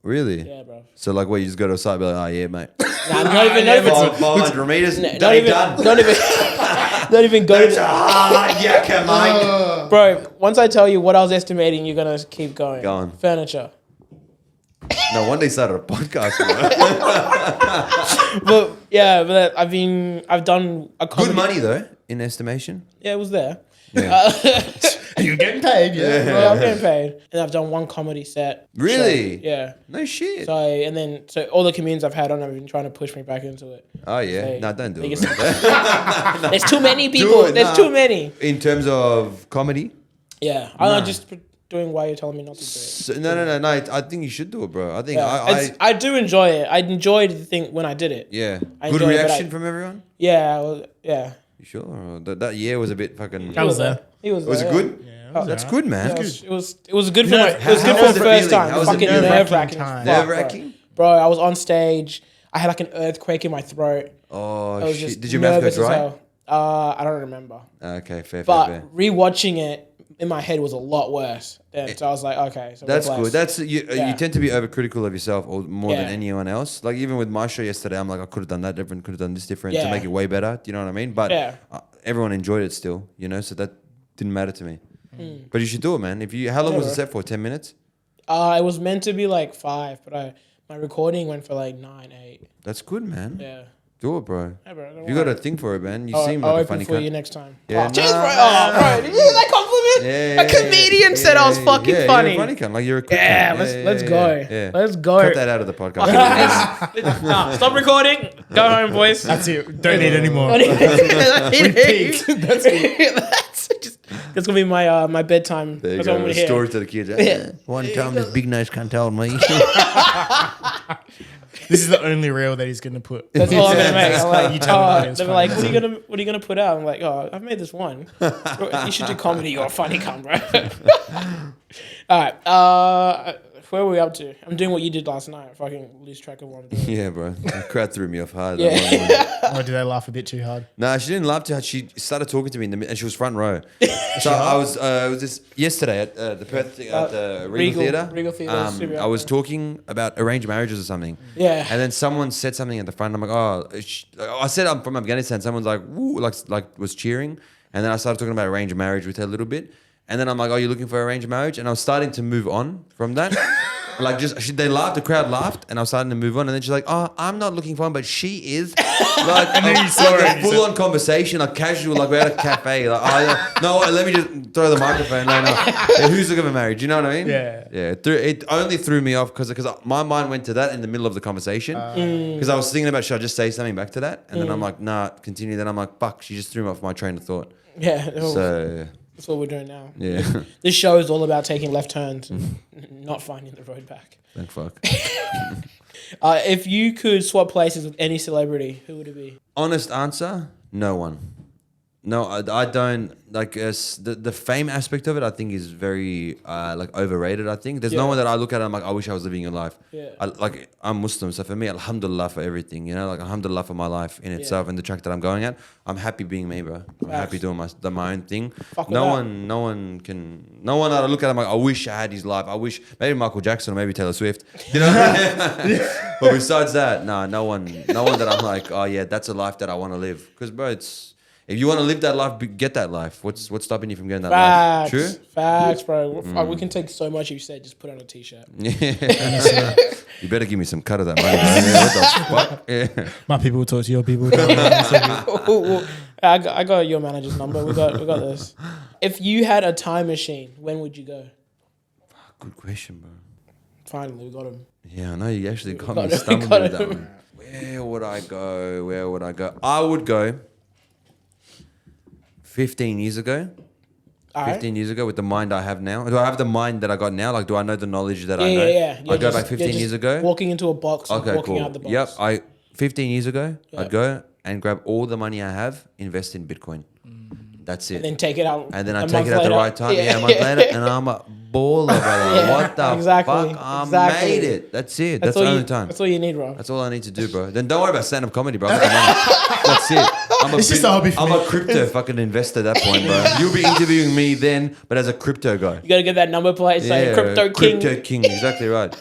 Really? Yeah, bro. So like, what, you just go to a site and be like, oh yeah, mate. Nah, not even 500 meters, not done. even don't even go to Yeah, come on. bro. Once I tell you what I was estimating, you're gonna keep going. Go on. Furniture. No wonder he started a podcast, bro. But yeah, I've done a comedy. Good money though, in estimation. Yeah, it was there. Yeah. You're getting paid, Yeah, I'm getting paid, and I've done one comedy set. Really? show. Yeah. No shit. So all the comedians I've had on have been trying to push me back into it. Oh yeah. So, No, don't do they it. get Bro. There's too many people. it, There's nah. too many. In terms of comedy. Yeah, I'm just doing why you're telling me not to do it. So, no. I think you should do it, bro. I think Yeah. I do enjoy it. I enjoyed the thing when I did it. yeah. I Good enjoy it, but reaction from everyone. Yeah, yeah. You sure? Or that year was a bit fucking. I was there. He was there. Was it yeah. good? Yeah, That's good, man. Yeah, it was good for No, my, it was how good for was the it first feeling? time. How was it Fucking nerve-wracking nerve-wracking. time? Nerve-wracking? Bro, I was on stage. I had like an earthquake in my throat. Oh I was shit! just Did your mouth go nervous as dry? hell. I don't remember. Okay, fair. But rewatching it in my head was a lot worse. Then, so I was like, okay, so That's we're good. blessed. You Yeah. tend to be overcritical of yourself or more than Yeah. anyone else. Like even with my show yesterday, I'm like, I could have done that different, could have done this different to Yeah. make it way better. Do you know what I mean? But Yeah. everyone enjoyed it still, so that didn't matter to me. But you should do it, man. How long was the Whatever. set for? 10 minutes? It was meant to be like 5, but my recording went for like 9, 8. That's good, man. Yeah. Do it, bro. Yeah, bro. don't You got worry. a thing for it, man. You I'll seem I'll like a open funny for you cunt. next time. Yeah, Oh, cheers, nah, bro. Oh, bro. Did you hear that compliment? Yeah, A comedian said I was fucking yeah, funny. You're a funny cunt. Like you're a quick Yeah, cunt. let's go. Yeah. Let's go. Cut that out of the podcast. Nah, stop recording. Go home, boys. That's it. Don't need any more. We peaked. That's That's gonna be my my bedtime. There you That's what I'm go. gonna hear. Story to the kids. Yeah. One time this big nose cunt told me. This is the only reel that he's gonna put. That's all I'm gonna make. I'm like, You tell me it's they're funny. like, what are you gonna put out? I'm like, oh, I've made this one. Bro, you should do comedy. You're a funny cunt, bro. All right. Where were we up to? I'm doing what you did last night. I fucking lose track of what I'm doing. Yeah, bro. The crowd threw me off hard. Yeah. That one. Or did they laugh a bit too hard? No, she didn't laugh too hard. She started talking to me and she was front row. So I was it was this yesterday at the Perth thing, at the Regal Theatre. Regal Theatre, super I was out talking about arranged marriages or something. Yeah. And then someone said something at the front. I'm like, oh, I said I'm from Afghanistan. Someone's like, woo, like was cheering. And then I started talking about arranged marriage with her a little bit. And then I'm like, oh, you looking for arranged marriage? And I was starting to move on from that. Like they laughed, the crowd laughed, and I was starting to move on. And then she's like, "Oh, I'm not looking for one, but she is." Like, And then you saw like her a and you full-on conversation, like casual, like we're at a cafe. Like, oh yeah, no, let me just throw the microphone. No, yeah, who's looking for marriage? You know what I mean? Yeah. Yeah. It only threw me off because my mind went to that in the middle of the conversation because I was thinking about should I just say something back to that, and then I'm like, nah, continue. Then I'm like, fuck, she just threw me off my train of thought. Yeah. So That's what we're doing now. yeah, This show is all about taking left turns and not finding the road back. thank fuck. If you could swap places with any celebrity, who would it be? Honest answer, no one. No, I don't like the fame aspect of it. I think is very like overrated. I think there's no one that I look at and I'm like, I wish I was living your life. Yeah. I'm Muslim, so for me, alhamdulillah for everything. You know, like alhamdulillah for my life in itself and the track that I'm going at. I'm happy being me, bro. I'm happy doing my own thing. No one that I look at. I'm like, I wish I had his life. I wish maybe Michael Jackson or maybe Taylor Swift. You know. But besides that, no one that I'm like, oh yeah, that's a life that I want to live. Because bro, if you want to live that life, get that life. What's stopping you from getting that life? True? Facts, bro. We can take so much you said, just put on a t-shirt. Yeah. You better give me some cut of that money, bro. What the fuck? Yeah. My people will talk to your people. I got your manager's number. We got this. If you had a time machine, when would you go? Good question, bro. Finally, we got him. Yeah, I know you actually got me stumbling with that one. Where would I go? I would go 15 years ago. 15 years ago with the mind I have now. Do I have the mind that I got now? Like, do I know the knowledge that I know? Yeah. I go back 15 years ago. Walking into a box and walking cool. out the box. Yep. 15 years ago, I'd go and grab all the money I have, invest in Bitcoin. That's it. And then take it out. And then I take it at the right time. Yeah, a month later. And I'm a baller, brother. What the fuck? I made it. That's it. That's the only time. That's all you need, bro. That's all I need to do, bro. Then don't worry about stand-up comedy, bro. That's it. It's just a hobby for me. I'm a crypto fucking investor at that point, bro. You'll be interviewing me then, but as a crypto guy. You got to get that number plate. Say Crypto King. Crypto King, exactly right.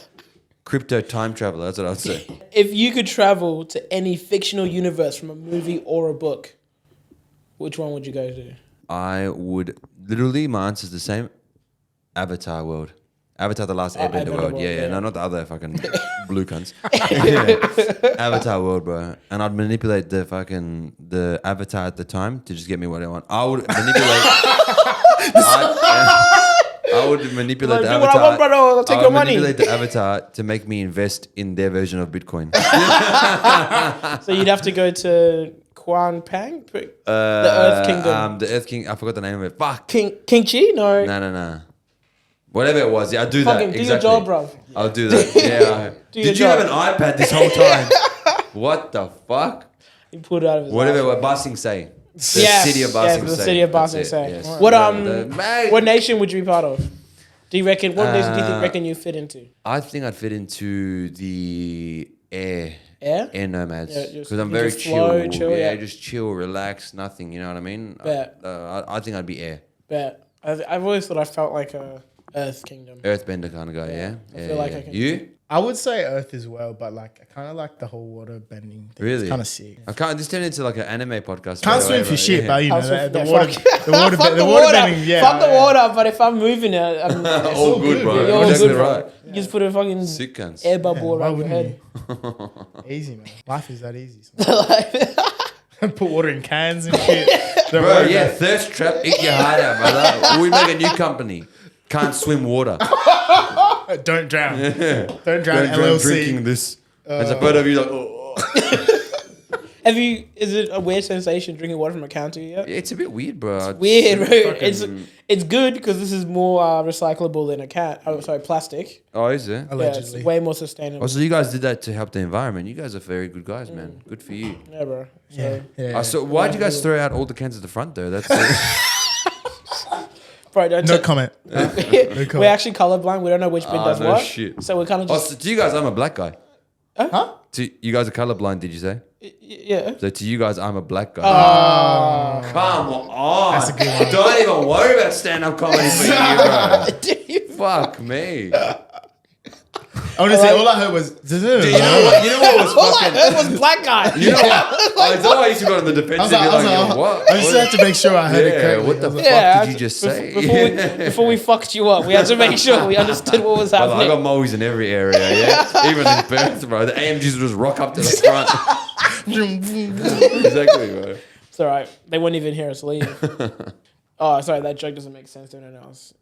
Crypto time traveler, that's what I would say. If you could travel to any fictional universe from a movie or a book, which one would you go to? I would, literally, my answer's the same. Avatar world. Avatar the Last Airbender world. Yeah. No, not the other fucking blue cunts. Avatar world, bro. And I'd manipulate the avatar at the time to just get me what I want. I would manipulate... I would manipulate the avatar. What I want, brother. I'll take your money. Manipulate the avatar to make me invest in their version of Bitcoin. So you'd have to go to Quan Pang? The Earth Kingdom. The Earth King. I forgot the name of it. Fuck. King Chi? No. No. Whatever it was. Yeah, I'll do that. Do your job, bro. I'll do that. Yeah. Did you have an iPad this whole time? What the fuck? He pulled it out of his Whatever. What Basing say. The city of Basing the city of Basing say. Yes. What nation would you be part of? Do you reckon? What nation do you reckon you fit into? I think I'd fit into the air nomads because I'm very chill. Just chill, relax, nothing. You know what I mean? I think I'd be air. Bet. I've always thought I felt like a Earth Kingdom. Earthbender kind of guy. Yeah. I feel like I can. You? I would say Earth as well, but like I kind of like the whole water bending thing. Really? It's kind of sick. I can't. This turned into like an anime podcast. Can't swim for shit, but you know the water bending. Yeah. Fuck the water, but if I'm moving it, I'm all good, bro. You're all good, good, right. You just put a fucking sick guns. air bubble around your head. Easy, man. Life is that easy. Put water in cans and shit. Bro, yeah, thirst trap, eat your heart out, brother. We make a new company. Can't swim water. Don't drown. Don't drown. Don't LLC. Drinking this. There's a photo of you like, Is it a weird sensation drinking water from a can to you yet? It's a bit weird, bro. It's weird, bro. It's good because this is more recyclable than a can. Oh, sorry, plastic. Oh, is it? Allegedly. Yeah, it's way more sustainable. Oh, so you guys did that to help the environment. You guys are very good guys, man. Good for you. Yeah, bro. So why'd you guys throw out all the cans at the front, though? That's Bro, no comment. We're actually colorblind. We don't know which bin does what. Shit. So we're kind of just... so to you guys, I'm a black guy. Huh? To you guys are colorblind, did you say? Yeah. So to you guys, I'm a black guy. Oh. Come on. That's a good one. Don't even worry about stand-up comedy for you, bro. Fuck me. Honestly, all I heard was... You know what was All I fucking... heard was black guy. You know what? It's all I used to go on the defensive. What? I just had to make sure I heard it correctly. What the fuck did you just say? Before we fucked you up, we had to make sure we understood what was happening. I got Moeys in every area, yeah? Even in Perth, bro. The AMGs would just rock up to the front. Exactly, bro. It's all right. They wouldn't even hear us leave. Oh, sorry. That joke doesn't make sense to anyone else.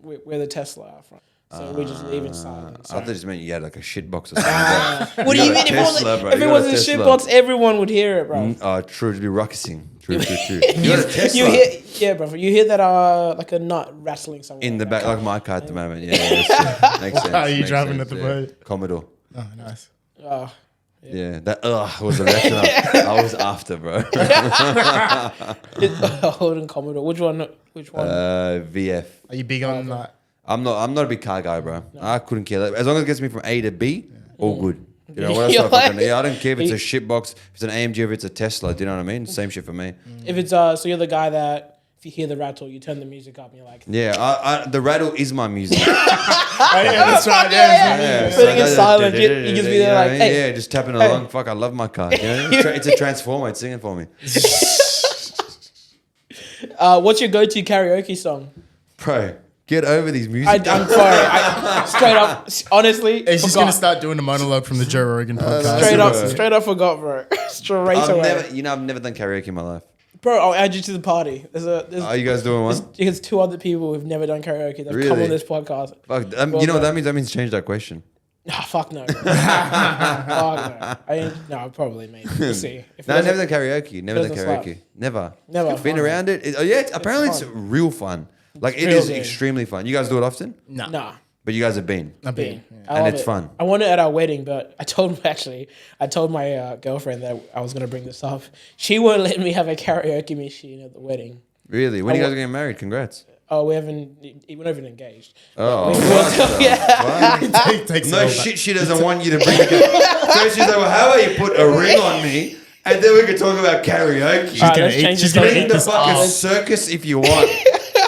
We're the Tesla out front. So we just leave it silent. I thought it meant you had like a shit box or something. What do you mean? If it was a shit box, everyone would hear it, bro. True. It'd be ruckusing. True. You got a Tesla. Yeah, bro. You hear that like a nut rattling somewhere. In the back, like my car at the moment. Yeah, makes sense. How are you driving at the road? Commodore. Oh, nice. Oh, Yeah, that was the reaction I was after, bro. Holden Commodore. Which one? VF. Are you big on that? I'm not a big car guy, bro. No. I couldn't care. As long as it gets me from A to B, all good. You know, what else do I don't care if it's a shit box, if it's an AMG, if it's a Tesla. Do you know what I mean? Same shit for me. If it's so you're the guy that if you hear the rattle, you turn the music up and you're like, yeah, the rattle is my music. That's right. Yeah. Putting it silent, you just be there like, hey, just tapping along. Fuck, I love my car. You know? It's a transformer. It's singing for me. What's your go-to karaoke song? Bro, get over these music. I'm sorry. Straight up, honestly, He's just gonna start doing a monologue from the Joe Rogan Straight podcast. straight up forgot, bro. Straight away. I've never done karaoke in my life. Bro, I'll add you to the party. Are you guys doing one? There's 2 other people who've never done karaoke that come on this podcast. Fuck, you know what that means? That means change that question. Fuck no. Fuck no. No, probably me. We'll see. No, never done karaoke. Never done karaoke. Never. Been around it. Apparently it's real fun. Like it is extremely fun. You guys do it often? No. But you guys have been. I've been. And it's fun. I wanted it at our wedding, but I told my girlfriend that I was going to bring this up. She won't let me have a karaoke machine at the wedding. Really? When are you guys getting married? Congrats. Oh, we're not even engaged. Oh. No shit, she doesn't want you to bring it. So she's like, well, how about you put a ring on me and then we can talk about karaoke. She's gonna bring eat the this fucking off. circus if you want.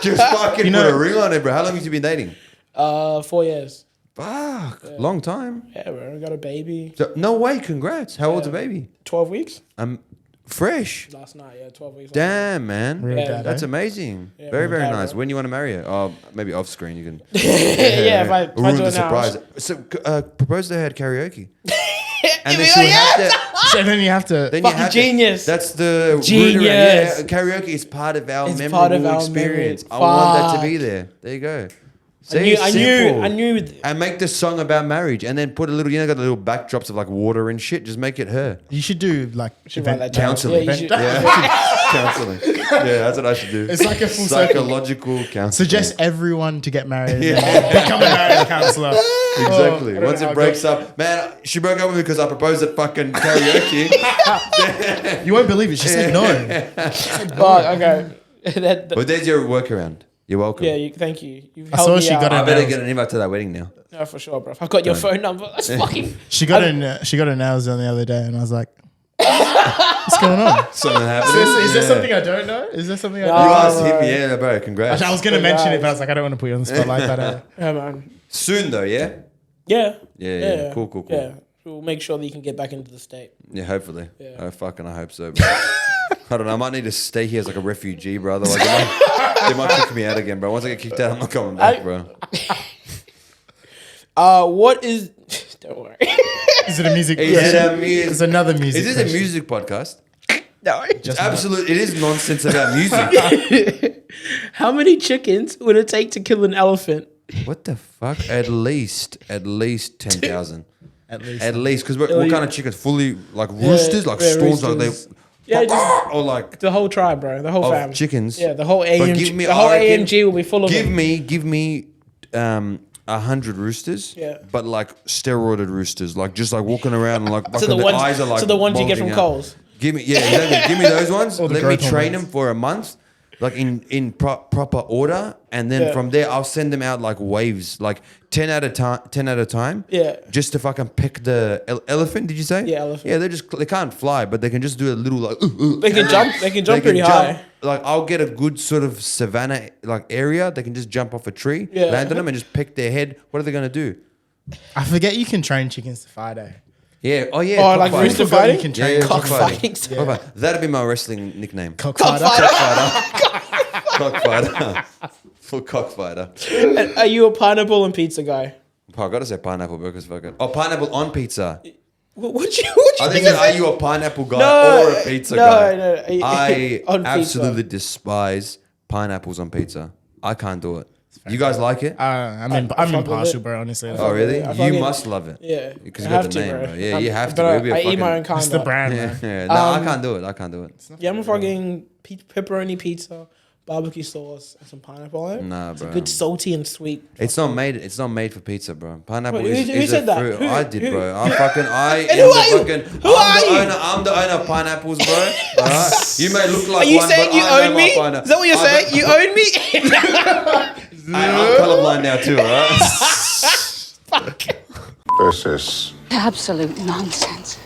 Just fucking put a ring on it, bro. How long have you been dating? 4 years. Fuck, long time. Yeah, bro. I got a baby. So, no way, congrats. How old's the baby? 12 weeks. Fresh. Last night, 12 weeks. Damn, man. Yeah. That's amazing. Yeah, very, very dad, nice. bro. When you want to marry her? Oh, maybe off screen you can. If I ruin do the it now. surprise. So, propose to her at karaoke. And You'll then be she would like, have to. So then you have to. Then you Fucking have genius. That's the Genius. route around. Yeah, karaoke is part of our It's memorable part of our experience. memory. I want that to Fuck. be there. There you go. I knew. And make the song about marriage, and then put a little, got the little backdrops of like water and shit. Just make it her. You should do like Should write that down. counseling. Yeah, you should. Counseling. Yeah, that's what I should do. It's like a full psychological counseling. suggest everyone to get married. And become a marriage counselor. Exactly. I don't Once know it how breaks up, man, she broke up with me because I proposed at fucking karaoke. You won't believe it. She said no. Fuck, okay. But there's your workaround. You're welcome. Yeah, thank you. You've I helped saw me she out. got I a better nails. get an invite to that wedding now. No, for sure, bro. I've got your phone number. That's fucking. She got her nails done the other day, and I was like, "What's going on? Something happening. Is there something I don't know? Is there something I You don't know?" asked him, yeah, bro. Congrats. I was gonna mention it, but I was like, I don't want to put you on the spot like that. Yeah, man. Soon though, yeah. Yeah. Yeah. Cool. Yeah. We'll make sure that you can get back into the state. Yeah, hopefully. Yeah. Oh, fucking, I hope so. Bro. I don't know. I might need to stay here as like a refugee, bro. Otherwise, they might kick me out again, bro. Once I get kicked out, I'm not coming back, bro. What is? Don't worry. Is it a music? Is it a It's another music. Is this a question. music podcast? No. Just Absolutely. It is nonsense about music. How many chickens would it take to kill an elephant? What the fuck? At least 10,000. at least. At least, because what kind of chickens? Fully like roosters, like storms, like they, Yeah, just or like the whole tribe, bro. The whole of family. chickens. Yeah, the whole But AMG. give me, The whole I reckon, AMG will be full of them. Give me 100 roosters. Yeah. But like steroided roosters, like just like walking around and like So fucking the their ones, eyes are like so the ones you get from bulging out. Coles. Give me exactly. Give me those ones. Or the Let me growth train hormones. them for a month, like in proper order, and then Yeah. from there I'll send them out like waves, like 10 at a time. Yeah. Just to fucking pick the elephant. Did you say? Yeah, elephant. Yeah, they can't fly, but they can just do a little like. They can jump. They can jump pretty high. Like I'll get a good sort of savanna like area. They can just jump off a tree, Yeah. land on them, and just pick their head. What are they gonna do? I forget you can train chickens to fight. Yeah. Oh yeah. Oh, like cockfighting. rooster I forgot fighting? You can Yeah, train yeah, Cockfighting. cockfighting. That'd be my wrestling nickname. cockfighter. Cockfighter. Full cockfighter. And are you a pineapple and pizza guy? Oh, I gotta say pineapple because fucking. Oh, pineapple on pizza. What you I think think? that are you a pineapple guy No, or a pizza no, guy? no. I On pizza. absolutely despise pineapples on pizza. I can't do it. You guys like it? I'm fuck with impartial, it. bro. Honestly, Oh really? I You fucking- must love it. Yeah. Because I you got have the to, name, bro. bro. Yeah, you have to. But It'll be a I eat fucking- my own kind. it's the though. brand, Yeah, man. yeah. No, I can't do it. I can't do it. Yeah, I'm a fucking pepperoni pizza, barbecue sauce, and some pineapple on it. Nah, It's bro. a good salty and sweet. It's not made for pizza, bro. Pineapple Bro, is who is said a that? fruit. Who- I did, who- bro. I And am who the are you? fucking. Who are you? I'm the owner of pineapples, bro. All right. You may look like Are you one, saying but you I know own my me? pineapple. Is that what you're saying? You own me? I'm colorblind now too, all right? This is Absolute nonsense.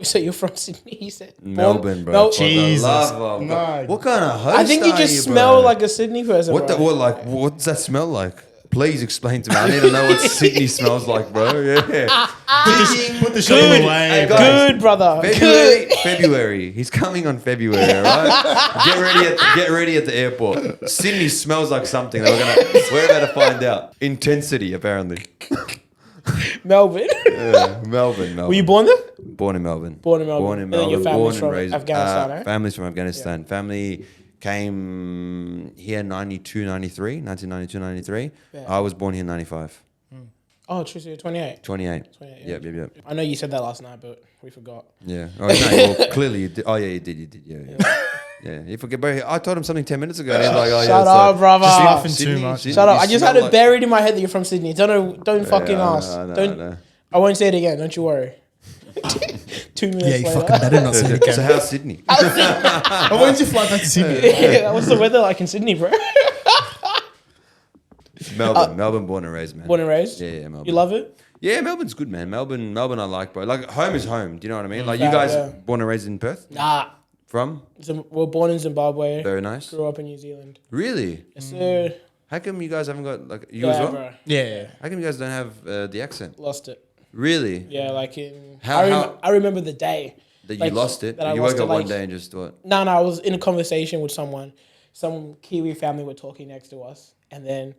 So you're from Sydney? You said Melbourne, bro. Mel- For the Jesus. love of No. God. What kind of host I think you are just bro? smell like a Sydney person. What bro. what does that smell like? Please explain to me. I need to know what Sydney smells like, bro. Yeah. Put the shovel Good. away. Hey, bro. guys. Good, brother. February. He's coming on February, all right? Get ready at the airport. Sydney smells like something that we're about to find out. Intensity, apparently. Melbourne. Yeah, Melbourne. Were you born there? Born in Melbourne. Born in Melbourne. Born in And then Melbourne. your family's Born and from raised. Afghanistan, eh? Family's from Afghanistan. Family came here 1992, 93. Yeah. I was born here in 95. Oh, true. So you're 28. 28. 28, Yep. I know you said that last night, but we forgot. Yeah. Oh, no, well, clearly you did. Oh, yeah, you did. Yeah. Yeah, you forget, bro. I told him something 10 minutes ago. And he's like, oh, yeah. Shut it's up, like, brother. Just Shut laughing too much. up. I you just had smell it buried in my head that you're from Sydney. Don't fucking ask. No. I won't say it again. Don't you worry. 2 minutes Yeah, you later. fucking better not say it So again. how's Sydney? Oh, when did you fly back to Sydney? Yeah, what's the weather like in Sydney, bro? Melbourne, born and raised, man. Born and raised? Yeah, Melbourne. You love it? Yeah, Melbourne's good, man. Melbourne, I like, bro. Like, home is home. Do you know what I mean? Like, you Yeah, guys yeah. born and raised in Perth? Nah. From? We're born in Zimbabwe. Very nice. Grew up in New Zealand. Really? Yes, sir. How come you guys haven't got, like, you as Yeah, well? bro. Yeah. How come you guys don't have the accent? Lost it. Really? Yeah, like in... How- I remember the day. That you Like, lost it? that I You lost woke up it, one like- day and just what? No, I was in a conversation with someone. Some Kiwi family were talking next to us. And then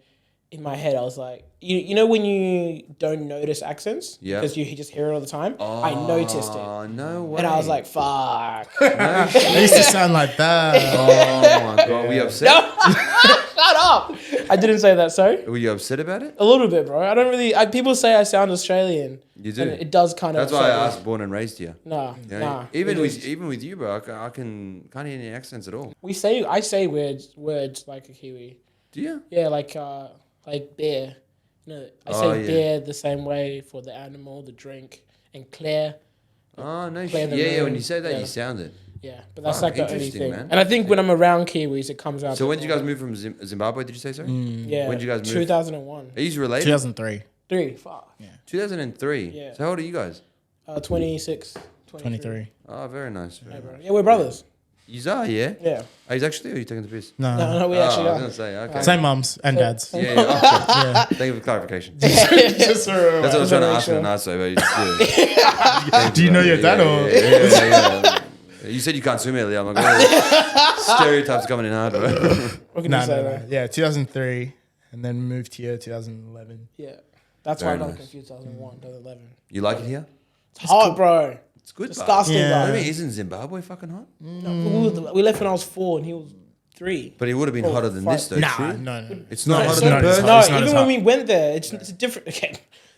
in my head, I was like... You know when you don't notice accents? Yeah. Because you just hear it all the time? I noticed it. Oh, no way. And I was like, fuck. I used to sound like that. Oh, my God. Were you upset? Shut up. I didn't say that, sorry. Were you upset about it? A little bit, bro. I don't really... people say I sound Australian. You do? And it does kind of... That's why I upset me. asked born and raised here. Nah, You know, nah. even it with is. you, bro, I can't hear any accents at all. I say words like a Kiwi. Do you? Yeah, like bear. No, I Oh, say yeah. bear the same way for the animal, the drink, and Claire. Oh no! Play the Yeah. When moon. you say that, Yeah. you sound it. Yeah, but that's Wow, like the only interesting, thing. man. And I think when I'm around Kiwis, it comes out. So a when bit did you guys more. move from Zimbabwe? Did you say so? Yeah. when did you guys move? 2001. Are you related? 2003. 3. Fuck. 2003. Yeah. So how old are you guys? 26. 23. Oh, very nice. Yeah, bro. Yeah, we're brothers. You are, yeah. Yeah. Are you actually? Or are you taking the piss? No. No, we Oh, actually I was are. gonna say okay. Same mums and dads. Yeah. Okay. Yeah. Thank you for clarification. Just so we're That's what I was trying to ask you sure. in a nice way, but you just do it. Do you know your dad or? Yeah. You said you can't swim earlier. I'm like, oh, stereotypes coming in hard, bro. What can No, you say no, there? no. Yeah, 2003. And then moved here 2011. Yeah. That's Very why I'm nice. confused 2001, 2011. You like it here? It's hot, bro. It's good. Disgusting, Yeah. But I bro. mean, isn't Zimbabwe fucking hot? We left when I was 4 and he was 3. But it would have been Oh, hotter than fuck. this, though. Nah, true? no. It's not No, hotter it's than not as Perth. hot. No, It's not even as when hot. we went there, it's a different. Okay.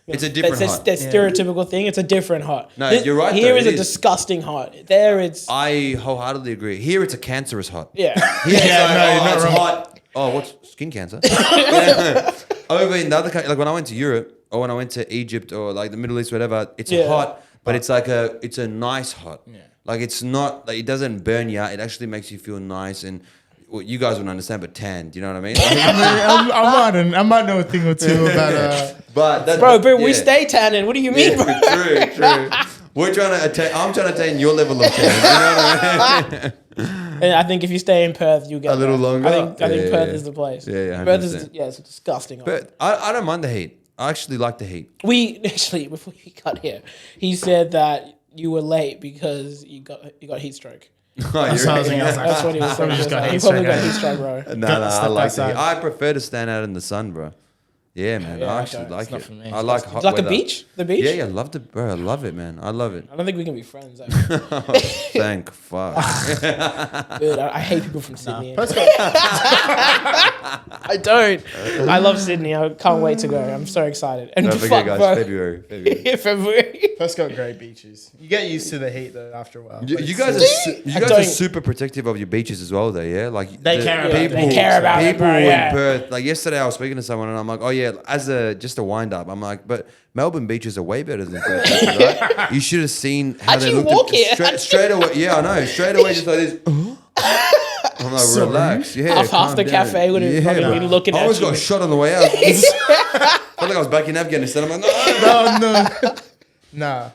It's a different hot. That stereotypical thing. It's a different hot. No, you're right, Here though, is it a is. disgusting hot. There it's I wholeheartedly agree. Here, it's a cancerous hot. yeah. Here, it's Yeah, like, no, you're not it's wrong. hot. Oh, what's skin cancer? Yeah. Over in the other country, like when I went to Europe or when I went to Egypt or like the Middle East, whatever, it's Yeah. hot, but it's like it's a nice hot. Yeah. Like it's not like it doesn't burn you out. It actually makes you feel nice and. Well, you guys wouldn't understand, but tan. Do you know what I mean? I might know a thing or two about. but that, Bro, we yeah. stay tanning. What do you mean, bro? True. We're trying to attain. I'm trying to attain your level of tan. You know what I mean? And I think if you stay in Perth, you get A little that. longer? I think Yeah, Perth yeah. is the place. Yeah, Perth is 100%. it's disgusting. hot. But I don't mind the heat. I actually like the heat. We actually before he got here, he said that you were late because you got heat stroke. That's what I was thinking. I was like, That's what he was saying. probably just got He heat probably stroke, got eh? heat stroke, bro. No, Got to I step like the outside. heat. I prefer to stand out in the sun, bro. Yeah, man. Yeah, I actually don't. like It's not it. for me. I like hot Like weather. the beach? The beach? Yeah, love it, bro. I love it, man. I love it. I don't think we can be friends. Thank fuck. Dude, I hate people from Sydney. Perth's I don't. I love Sydney. I can't wait to go. I'm so excited. And Don't forget, guys. bro. February. February. got great beaches. You get used to the heat though after a while. You, but you it's guys, still- are, you guys are super protective of your beaches as well, though. Yeah, like They care about it. people. They care about it, people bro, in yeah. Perth. Like yesterday, I was speaking to someone, and I'm like, oh yeah, as just a wind up, I'm like, but Melbourne beaches are way better than Perth, right? You should have seen how How'd they you looked walk here? straight away. Yeah, I know. Straight away, just like this. I'm like, relax. Yeah, Half calm the down. cafe would have fucking been looking I at almost you. got shot on the way out. Felt like I was back in Afghanistan. I'm like, no. Nah.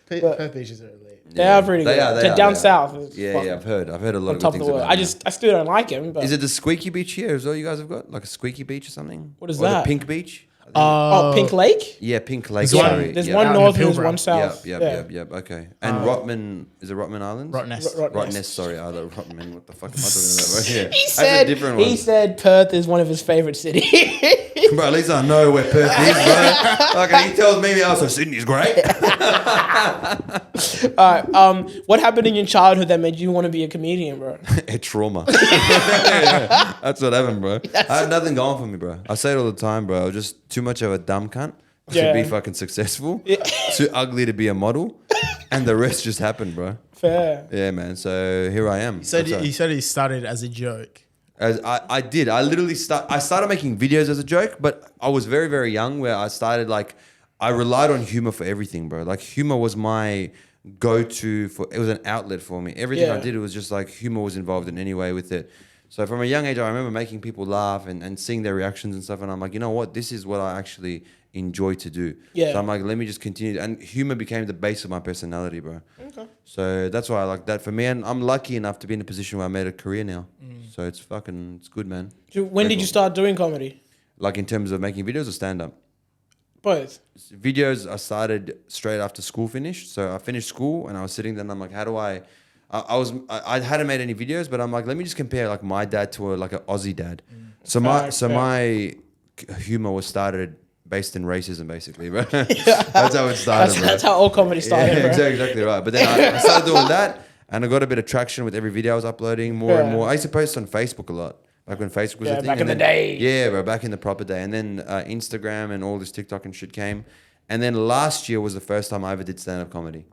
Perth beaches are elite. They are pretty good. They are, down they are. south. It's Yeah, fucking I've heard a lot on of top good of the things world. about it. I still don't like him. But Is it the squeaky beach here as well? You guys have got like a squeaky beach or something? What is or that? The pink beach? Pink Lake? Yeah, Pink Lake. There's one- Sorry. There's yeah. one Out in north and there's Pilbara. one south. Yep. Okay. And Rotman, is it Rotman Islands? Rottnest. Rottnest, sorry. I love Rotman. What the fuck am I talking about? Right? Yeah. He That's said, a different one. he said Perth is one of his favorite cities. Bro, at least I know where Perth is, bro. Okay, he tells me, oh, so Sydney's great. What happened in your childhood that made you want to be a comedian, bro? A trauma. Yeah, that's what happened, bro. I had nothing going for me, bro. I say it all the time, bro. I was just too much of a dumb cunt to be fucking successful. Too ugly to be a model. And the rest just happened, bro. Fair. Yeah, man. So here I am. He said he started as a joke. As I did. I literally started making videos as a joke, but I was very, very young where I started I relied on humor for everything, bro. Like humor was my go-to it was an outlet for me. Everything I did, it was just like humor was involved in any way with it. So from a young age, I remember making people laugh and seeing their reactions and stuff. And I'm like, you know what? This is what I actually enjoy to do. Yeah. So I'm like, let me just continue. And humor became the base of my personality, bro. Okay. So that's why I like that for me. And I'm lucky enough to be in a position where I made a career now. So it's good, man. So when did you start doing comedy? Like in terms of making videos or stand-up? Both. Videos I started straight after school finished. So I finished school and I was sitting there and I'm like, how do I hadn't made any videos, but I'm like, let me just compare like my dad to an Aussie dad. So my humor was started based in racism, basically, bro. That's how it started, bro. That's how all comedy started, Yeah, bro. exactly right. But then I started doing that, and I got a bit of traction with every video I was uploading more and more. I used to post on Facebook a lot, like when Facebook was a thing. back in and the then, day. Yeah, bro, back in the proper day. And then Instagram and all this TikTok and shit came. And then last year was the first time I ever did stand-up comedy.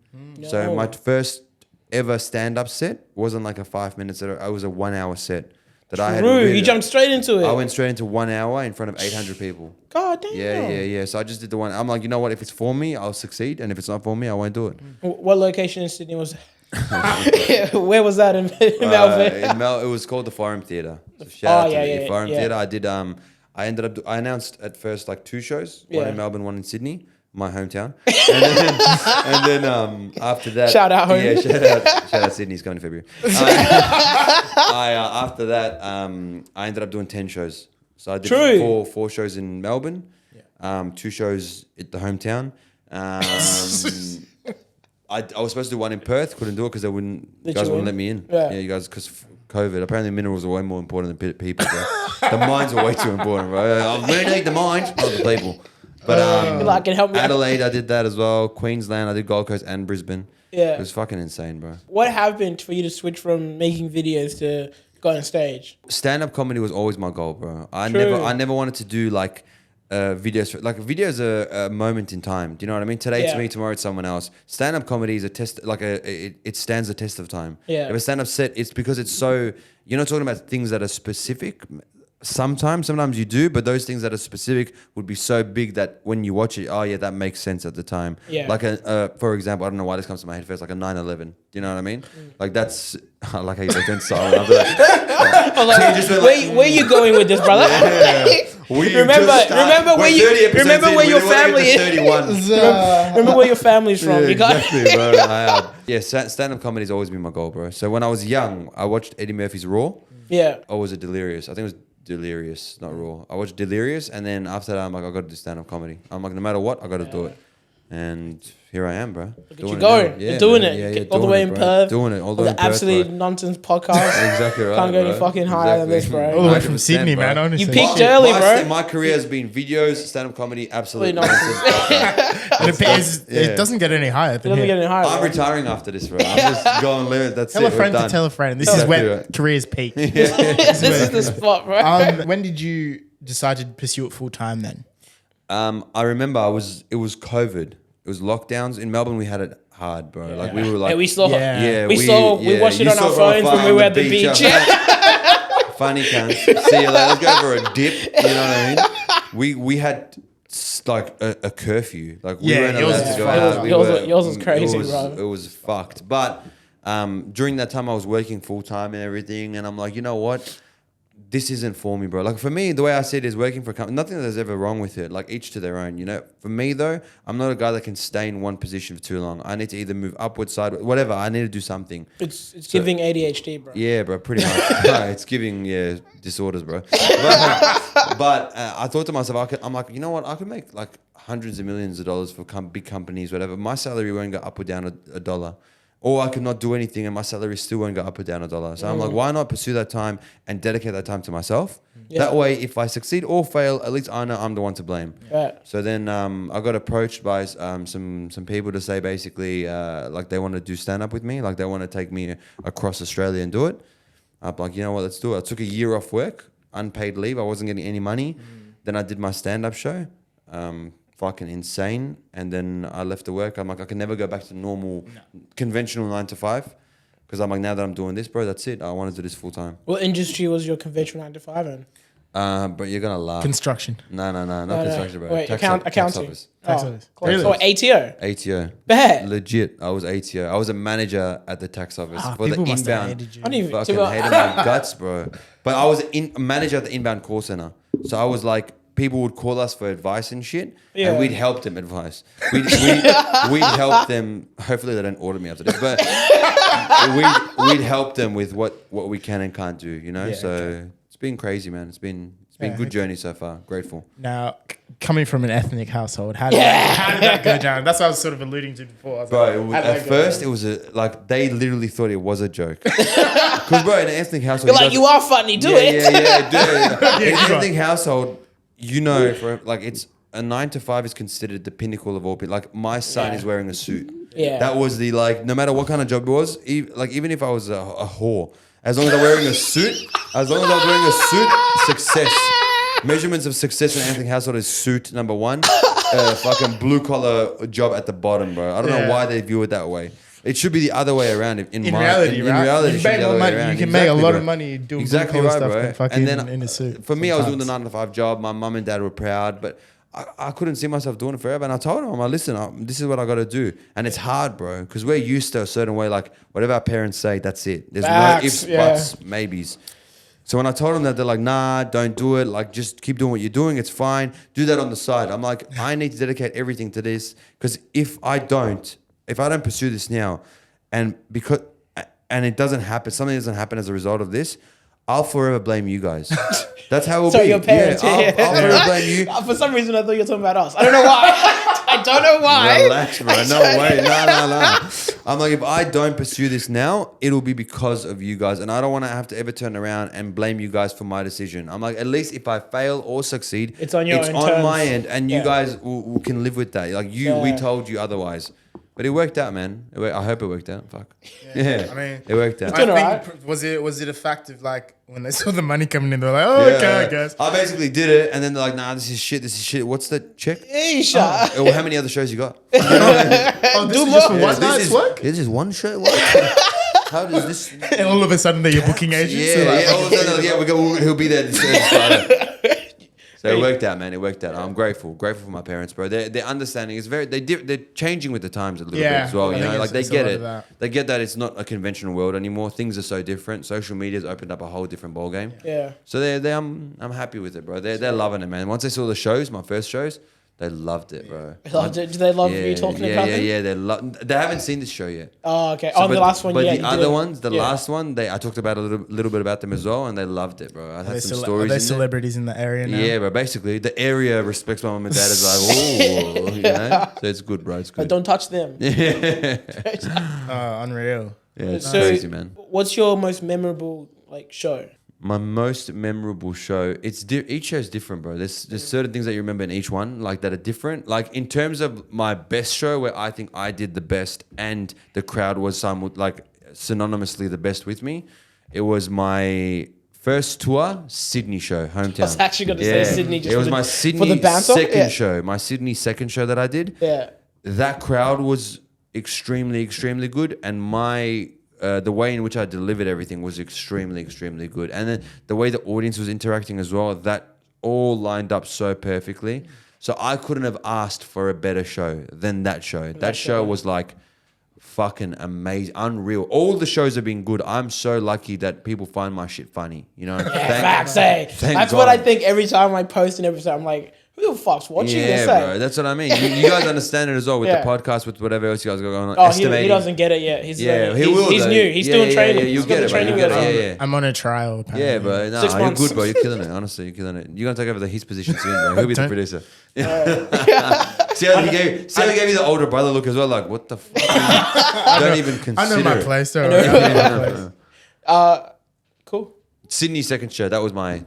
So my first ever stand-up set wasn't like a 5 minute set. It was a 1 hour set that I had. You jumped straight into it. I went straight into 1 hour in front of 800 people. God damn. Yeah. So I just did the one. I'm like, you know what? If it's for me, I'll succeed. And if it's not for me, I won't do it. What location in Sydney was that? Where was that in Melbourne? It was called the Forum Theatre. So shout out to the Forum yeah. Theatre. I did. I announced at first like 2 shows, one in Melbourne, one in Sydney, my hometown, and then after that, shout out home. Yeah, shout out Sydney's coming in February. After that, I ended up doing 10 shows. So I did four shows in Melbourne, 2 shows at the hometown. I was supposed to do one in Perth, couldn't do it because you guys wouldn't let me in. Yeah. You guys, because COVID. Apparently minerals are way more important than people, bro. The minds are way too important, bro. I'm going to need the minds, not the people. But can help me Adelaide, I did that as well. Queensland, I did Gold Coast and Brisbane. Yeah. It was fucking insane, bro. What happened for you to switch from making videos to go on stage? Stand-up comedy was always my goal, bro. I never wanted to do like videos. Like videos are a moment in time. Do you know what I mean? Today it's me, tomorrow it's someone else. Stand-up comedy is a test. It stands the test of time. Yeah. If a stand-up set, it's because it's so. You're not talking about things that are specific. Sometimes you do, but those things that are specific would be so big that when you watch it, oh yeah, that makes sense at the time. Yeah. Like for example, I don't know why this comes to my head first, like a 9/11. Do you know what I mean? Like that's, I like how you went silent. I'll be like, I was like, where you going with this, brother? Remember where your family is. Remember where your family's from. Yeah, you got exactly, bro. Yeah, stand-up comedy has always been my goal, bro. So when I was young, I watched Eddie Murphy's Raw. Yeah. Or was it Delirious? I think it was Delirious, not Raw. I watched Delirious, and then after that, I'm like, I got to do stand-up comedy. I'm like, no matter what, I got to do it. And here I am, bro. Look at you going. You're doing it. All the way in Perth. Doing it. All the way in Perth. Absolute Nonsense Podcast. Exactly right. Can't go any fucking higher than this, bro. All the way from Sydney, bro. man. Honestly. You peaked early, bro. My career has been videos, stand-up comedy, Absolute Nonsense. And it doesn't get any higher. I'm retiring after this, bro. I'm just going live. That's Tell it. a friend to tell a friend. This is where careers peak. This is the spot, bro. When did you decide to pursue it full time then? I remember it was COVID. It was lockdowns in Melbourne. We had it hard, bro. Yeah. Like we were like, we saw. Yeah, we watched it on our phones when we were at the beach. Funny cunts. See you later. Let's go for a dip. You know what I mean? We had like a curfew. Like we weren't allowed to go out. Yours was crazy, bro. It was fucked. But during that time, I was working full time and everything, and I'm like, you know what? This isn't for me, bro. Like for me, the way I see it is working for a company. Nothing that's ever wrong with it. Like each to their own, you know. For me though, I'm not a guy that can stay in one position for too long. I need to either move upwards, sideways, whatever. I need to do something. It's giving ADHD, bro. Yeah, bro. Pretty much. No, it's giving disorders, bro. But I thought to myself, I'm like, you know what? I could make like hundreds of millions of dollars for big companies, whatever. My salary won't go up or down a dollar. Or I could not do anything and my salary still won't go up or down a dollar. So I'm like, why not pursue that time and dedicate that time to myself? Yeah. That way, if I succeed or fail, at least I know I'm the one to blame. Right. So then I got approached by some people to say basically like they want to do stand-up with me. Like they want to take me across Australia and do it. I'm like, you know what, let's do it. I took a year off work, unpaid leave. I wasn't getting any money. Then I did my stand-up show. Fucking insane. And then I left the work. I'm like, I can never go back to normal, conventional 9 to 5. Because I'm like, now that I'm doing this, bro, that's it. I want to do this full time. What industry was your conventional 9 to 5 in? But you're going to laugh. Construction. No, not construction, bro. Wait, accounting. Tax office. Tax office. Really? Or ATO? ATO. Bad. Legit. I was ATO. I was a manager at the tax office for the People must have inbound. hated you. I didn't even Fucking hated my guts, bro. But I was a manager at the inbound call center. So I was like, people would call us for advice and shit, and we'd help them advice. We'd help them. Hopefully they don't order me after this, but we'd help them with what we can and can't do, you know? It's been crazy, man. It's been a good journey so far. Grateful. Now, coming from an ethnic household, how did that go down? That's what I was sort of alluding to before. Bro, at first it was like they literally thought it was a joke. Because bro, in an ethnic household, you're like, you are funny, do it. Yeah. In an ethnic household, you know, for like it's a 9 to 5 is considered the pinnacle of all people. Like my son is wearing a suit. Yeah. That was the like, no matter what kind of job it was, even if I was a whore, as long as I'm wearing a suit, success. Measurements of success in an ethnic household is suit number 1, fucking blue collar job at the bottom, bro. I don't know why they view it that way. It should be the other way around. In reality, you it should be the other way around. You can make a lot of money doing exactly blue right, collar stuff bro. than fucking And then in a suit. For me, I was doing the 9 to 5 job. My mum and dad were proud, but I couldn't see myself doing it forever. And I told them, I'm like, listen, this is what I got to do. And it's hard, bro, because we're used to a certain way. Like whatever our parents say, that's it. There's no ifs, buts, maybes. So when I told them that, they're like, nah, don't do it. Like, just keep doing what you're doing. It's fine. Do that on the side. I'm like, I need to dedicate everything to this because if I don't pursue this now, and it doesn't happen, something doesn't happen as a result of this, I'll forever blame you guys. That's how it will be. So your parents, I'll forever blame you. For some reason, I thought you were talking about us. I don't know why. I don't know why. Relax, bro. No way. No. I'm like, if I don't pursue this now, it'll be because of you guys. And I don't want to have to ever turn around and blame you guys for my decision. I'm like, at least if I fail or succeed, it's on terms. My end. And you guys can live with that. Like we told you otherwise. But it worked out, man. I hope it worked out. Fuck. Yeah. I mean, it worked out. I think, was it a fact of like when they saw the money coming in, they're like, oh, okay, I guess. I basically did it, and then they're like, nah, this is shit. What's the check? Well, how many other shows you got? This is just for one night's work? This is one show? How does this? And all of a sudden they're your booking agent. All of a sudden, he'll be there this Friday. So it worked out, man. It worked out. I'm grateful for my parents, bro. Their understanding is they're changing with the times a little bit as well. You know, like they get it. They get that it's not a conventional world anymore. Things are so different. Social media's opened up a whole different ball game. Yeah. So I'm happy with it, bro. They're loving it, man. Once they saw the shows, my first shows, They loved it, bro. They loved it. Do they love you talking about them? Yeah. They haven't seen this show yet. Oh, okay. So, the last one, but yeah. the other ones, last one, I talked about a little bit about them as well, and they loved it, bro. I had some stories. Are they celebrities in the area now? Yeah, bro. Basically, the area respects my mum and dad. Is like, oh, you know. So it's good, bro. It's good. But don't touch them. Unreal. Yeah, it's So, crazy, man. What's your most memorable show? My most memorable show. Each show is different, bro. There's certain things that you remember in each one, like that are different. Like in terms of my best show, where I think I did the best, and the crowd was synonymously the best with me. It was my first tour, Sydney show, hometown. I was actually going to say Sydney. Just it was my Sydney for the banter? second show. My Sydney second show that I did. Yeah. That crowd was extremely, extremely good, and the way in which I delivered everything was extremely, extremely good. And then the way the audience was interacting as well, that all lined up so perfectly. So I couldn't have asked for a better show than that show. That show was like fucking amazing, unreal. All the shows have been good. I'm so lucky that people find my shit funny. You know? Facts, That's what I think every time I post an episode. I'm like, who the fuck's watching this? Yeah, bro. That's what I mean. You guys understand it as well with the podcast, with whatever else you guys got going on. Oh, he doesn't get it yet. He's new. He's still in training. You'll get it, bro. I'm on a trial, apparently. Yeah, bro. No, 6 you're months. good, bro. You're killing it. Honestly, you're killing it. You're going to take over his position soon, bro. He'll be the producer. See how he gave you the older brother look as well? Like, what the fuck? Don't even consider I know my it. place, though. I know my place. Cool. Sydney second show. That's my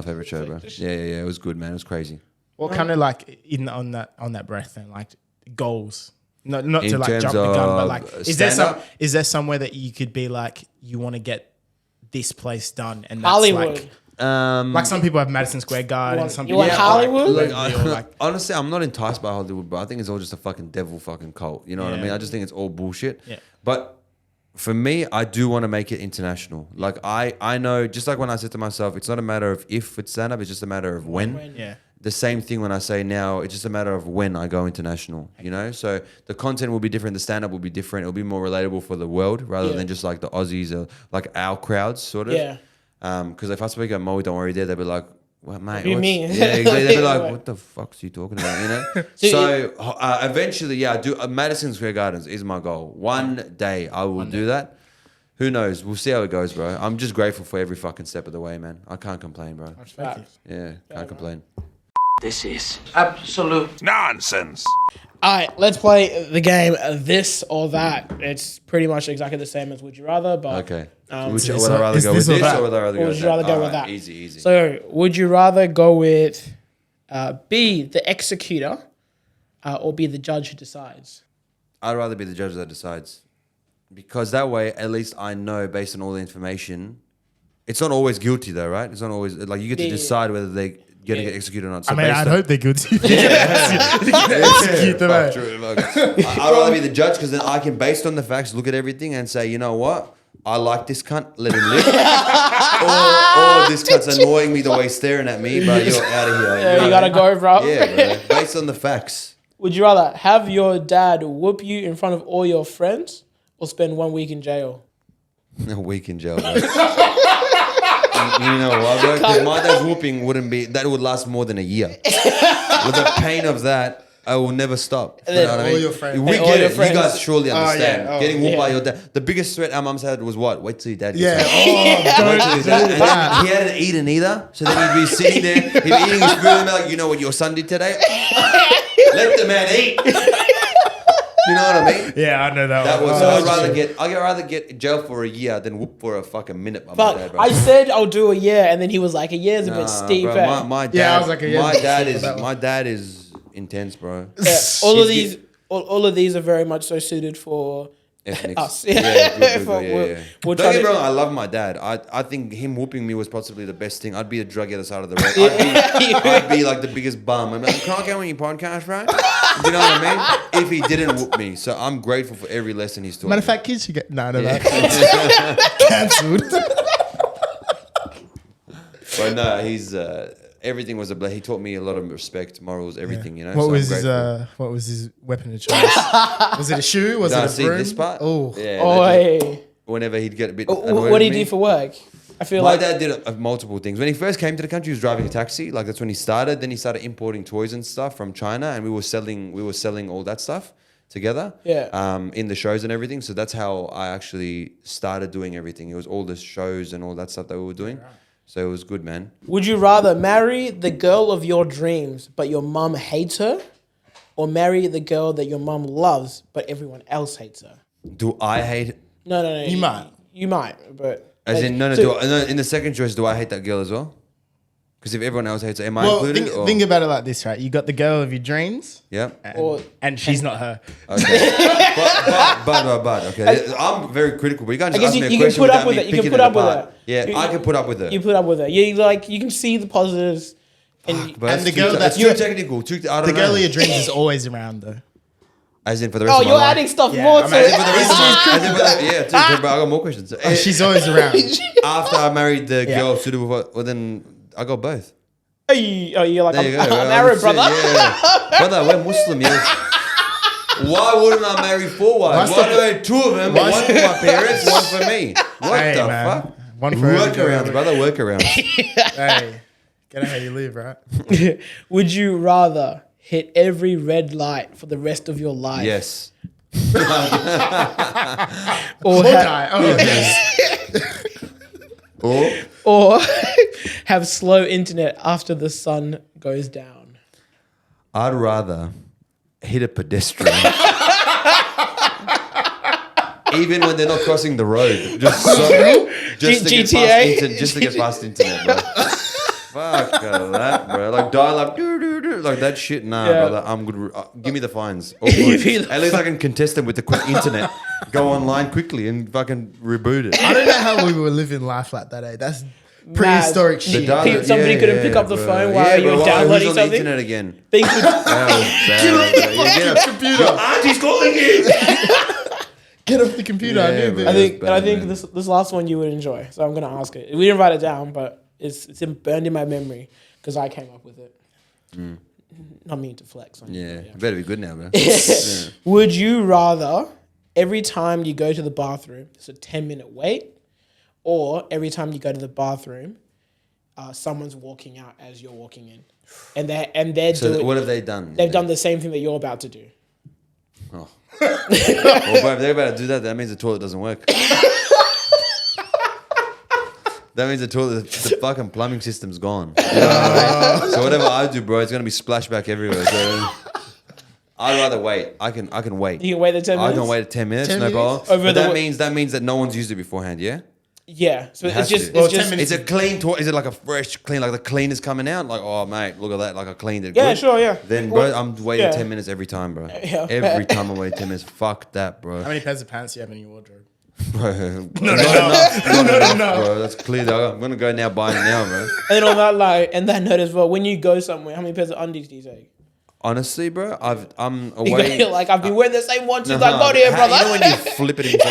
favorite show, bro. Yeah. It was good, man. It was crazy. What kind of like on that breath then, like goals? Not to like terms jump the gun, but of like stand-up? is there somewhere that you could be like you want to get this place done and that's Hollywood. like some people have Madison Square Garden. Some You people want Hollywood? Honestly, I'm not enticed by Hollywood, bro. I think it's all just a fucking devil fucking cult. You know what I mean? I just think it's all bullshit. Yeah. But for me, I do want to make it international. Like I know, just like when I said to myself, it's not a matter of if it's stand up, it's just a matter of when. Yeah. The same thing when I say now, it's just a matter of when I go international, you know? So the content will be different, the stand-up will be different, it'll be more relatable for the world rather than just like the Aussies or like our crowds sort of. Yeah. Because if I speak at Moey, don't worry there, they'll be like, what, mate? What do you mean? Yeah, exactly. They'll be like, what the fuck's you talking about, you know? So eventually, I do. Madison Square Gardens is my goal. One day I will do that. Who knows? We'll see how it goes, bro. I'm just grateful for every fucking step of the way, man. I can't complain, bro. Yeah, can't complain. This is Absolut Nonsense. All right, let's play the game This or That. It's pretty much exactly the same as Would You Rather, but... Okay. Would I rather go with this or would I rather go with that? Would you rather go with that? Easy. So, would you rather go with be the executor or be the judge who decides? I'd rather be the judge that decides. Because that way, at least I know based on all the information. It's not always guilty though, right? It's not always... Like, you get to decide whether they're going to get executed or not. So I'd hope they're good. Execute them. I'd rather be the judge because then I can, based on the facts, look at everything and say, you know what? I like this cunt, let him live. or this cunt's annoying me the way he's staring at me, but you're out of here. Yeah, you gotta go, bro. Yeah, bro. Based on the facts. Would you rather have your dad whoop you in front of all your friends or spend 1 week in jail? A week in jail, bro. You know what, bro? Because my dad's whooping that would last more than a year. With the pain of that, I will never stop. You know what I mean? All your friends. We all get your it. friends. You guys surely understand. yeah. Getting whooped by your dad. The biggest threat our mum's had was what? Wait till your dad gets Yeah. home. Wait till his dad. Don't do that. And he hadn't eaten either. So then he'd be sitting there, he'd be eating his food and be like, you know what your son did today? Let the man eat. You know what I mean? Yeah, I know that. That one. was. Oh, I'd rather get in jail for a year than whoop for a fucking minute by my But dad, bro. I said I'll do a year, and then he was like, a year's a bit steep. Bro, eh? my dad, Yeah, I was like, yeah, my dad is intense, bro. Yeah, all of these are very much so suited for Ethnics. us. Good, Yeah. Don't We'll try get me to- wrong, I love my dad. I think him whooping me was possibly the best thing. I'd be a drug other side of the road. I'd be like the biggest bum. I'm like, can I go on your podcast, right? You know what I mean? If he didn't whoop me. So I'm grateful for every lesson he's taught Matter me. of fact, kids should get cancelled. But no, he's everything was he taught me a lot of respect, morals, everything, you know. What So was his weapon of choice? Was it a shoe? Was it a see broom? this part? Oh, Yeah. Oi. Whenever he'd get a bit What do you do for work? I feel my like dad did multiple things. When he first came to the country, he was driving a taxi. Like that's when he started. Then he started importing toys and stuff from China, and we were selling all that stuff together. Yeah. In the shows and everything. So that's how I actually started doing everything. It was all the shows and all that stuff that we were doing. So it was good, man. Would you rather marry the girl of your dreams but your mum hates her, or marry the girl that your mum loves but everyone else hates her? Do I hate? No. You might. You might, but As in, no. so- In the second choice, do I hate that girl as well? Because if everyone else hates her, am I Well, included? think about it like this, right? You got the girl of your dreams, Yep. and she's not her. Okay. but okay. I'm very critical, but you can't I just guess ask me you a can question put up without with me it. You can picking put it up with apart. it. Yeah, I can put up with it. You put up with it. You can see the positives. And But And the that's girl too, that's too technical. I don't The know. girl of your dreams is always around, though. As in for the rest of my you're life. adding stuff Yeah, more I'm to adding it. for the rest of my As in for the, yeah, too, but I got more questions. Oh, she's always around. After I married the Yeah. girl suitable for, well then I got both. You're like, There you go. I'm bro. Arab, That's it, brother. Yeah. Brother, we're Muslim, yeah. Why wouldn't I marry 4 wives? Why do I have 2 of them? One for my parents, one for me. What Hey, the man. fuck? One for every girl. Workarounds, brother, workarounds. Hey, gotta how you live, right? Would you rather hit every red light for the rest of your life? Yes. Or, Or die. Oh, yes. Or or have slow internet after the sun goes down? I'd rather hit a pedestrian. Even when they're not crossing the road. Just GTA? to get past internet, bro. Fuck that, bro. Like dial up, like that shit. Nah, Yeah. brother. I'm good. Give me the fines. All good. At least I can contest them with the quick internet. Go online quickly and fucking reboot it. I don't know how we were living life like that, eh? That's prehistoric Mad. shit. data- Somebody couldn't pick up the bro. phone while you were who's downloading on something? the internet again. Things would, That was bad, bro. Get off- computer. Your auntie's calling you. Get off the computer. Yeah, I knew bro. this. I think man. this last one you would enjoy. So I'm gonna ask it. We didn't write it down, but it's burned in my memory because I came up with it. Not mean to flex on you. Yeah, but you better be good now, bro. Would you rather every time you go to the bathroom, it's a 10-minute wait, or every time you go to the bathroom, someone's walking out as you're walking in, and they're So doing. what have they done? They've done the same thing that you're about to do. Oh. Well, bro, if they're about to do that, that means the toilet doesn't work. That means the fucking plumbing system's gone. You know what I mean? So whatever I do, bro, it's gonna be splashback everywhere. So I'd rather wait. I can wait. You can wait the 10 minutes. I can wait 10 minutes, 10 no minutes? problem. Over But the that means that no one's used it beforehand, yeah? Yeah, so has it's just to. Well, it's 10 just minutes. Is it clean toilet? Is it like a fresh clean, like the cleaner's coming out? Like, oh mate, look at that, like I cleaned it. Yeah, good. sure, yeah. Then bro, Well, I'm waiting yeah. 10 minutes every time, bro. Yeah. Every time I'm waiting 10 minutes. Fuck that, bro. How many pairs of pants do you have in your wardrobe? Bro, No. bro, that's clear. Though. I'm gonna go now buy it now, bro. And then on that and that note as well, when you go somewhere, how many pairs of undies do you take? Honestly, bro, I'm You away. go, like I've been wearing the same one since No, I got here, brother. You know when you flip it into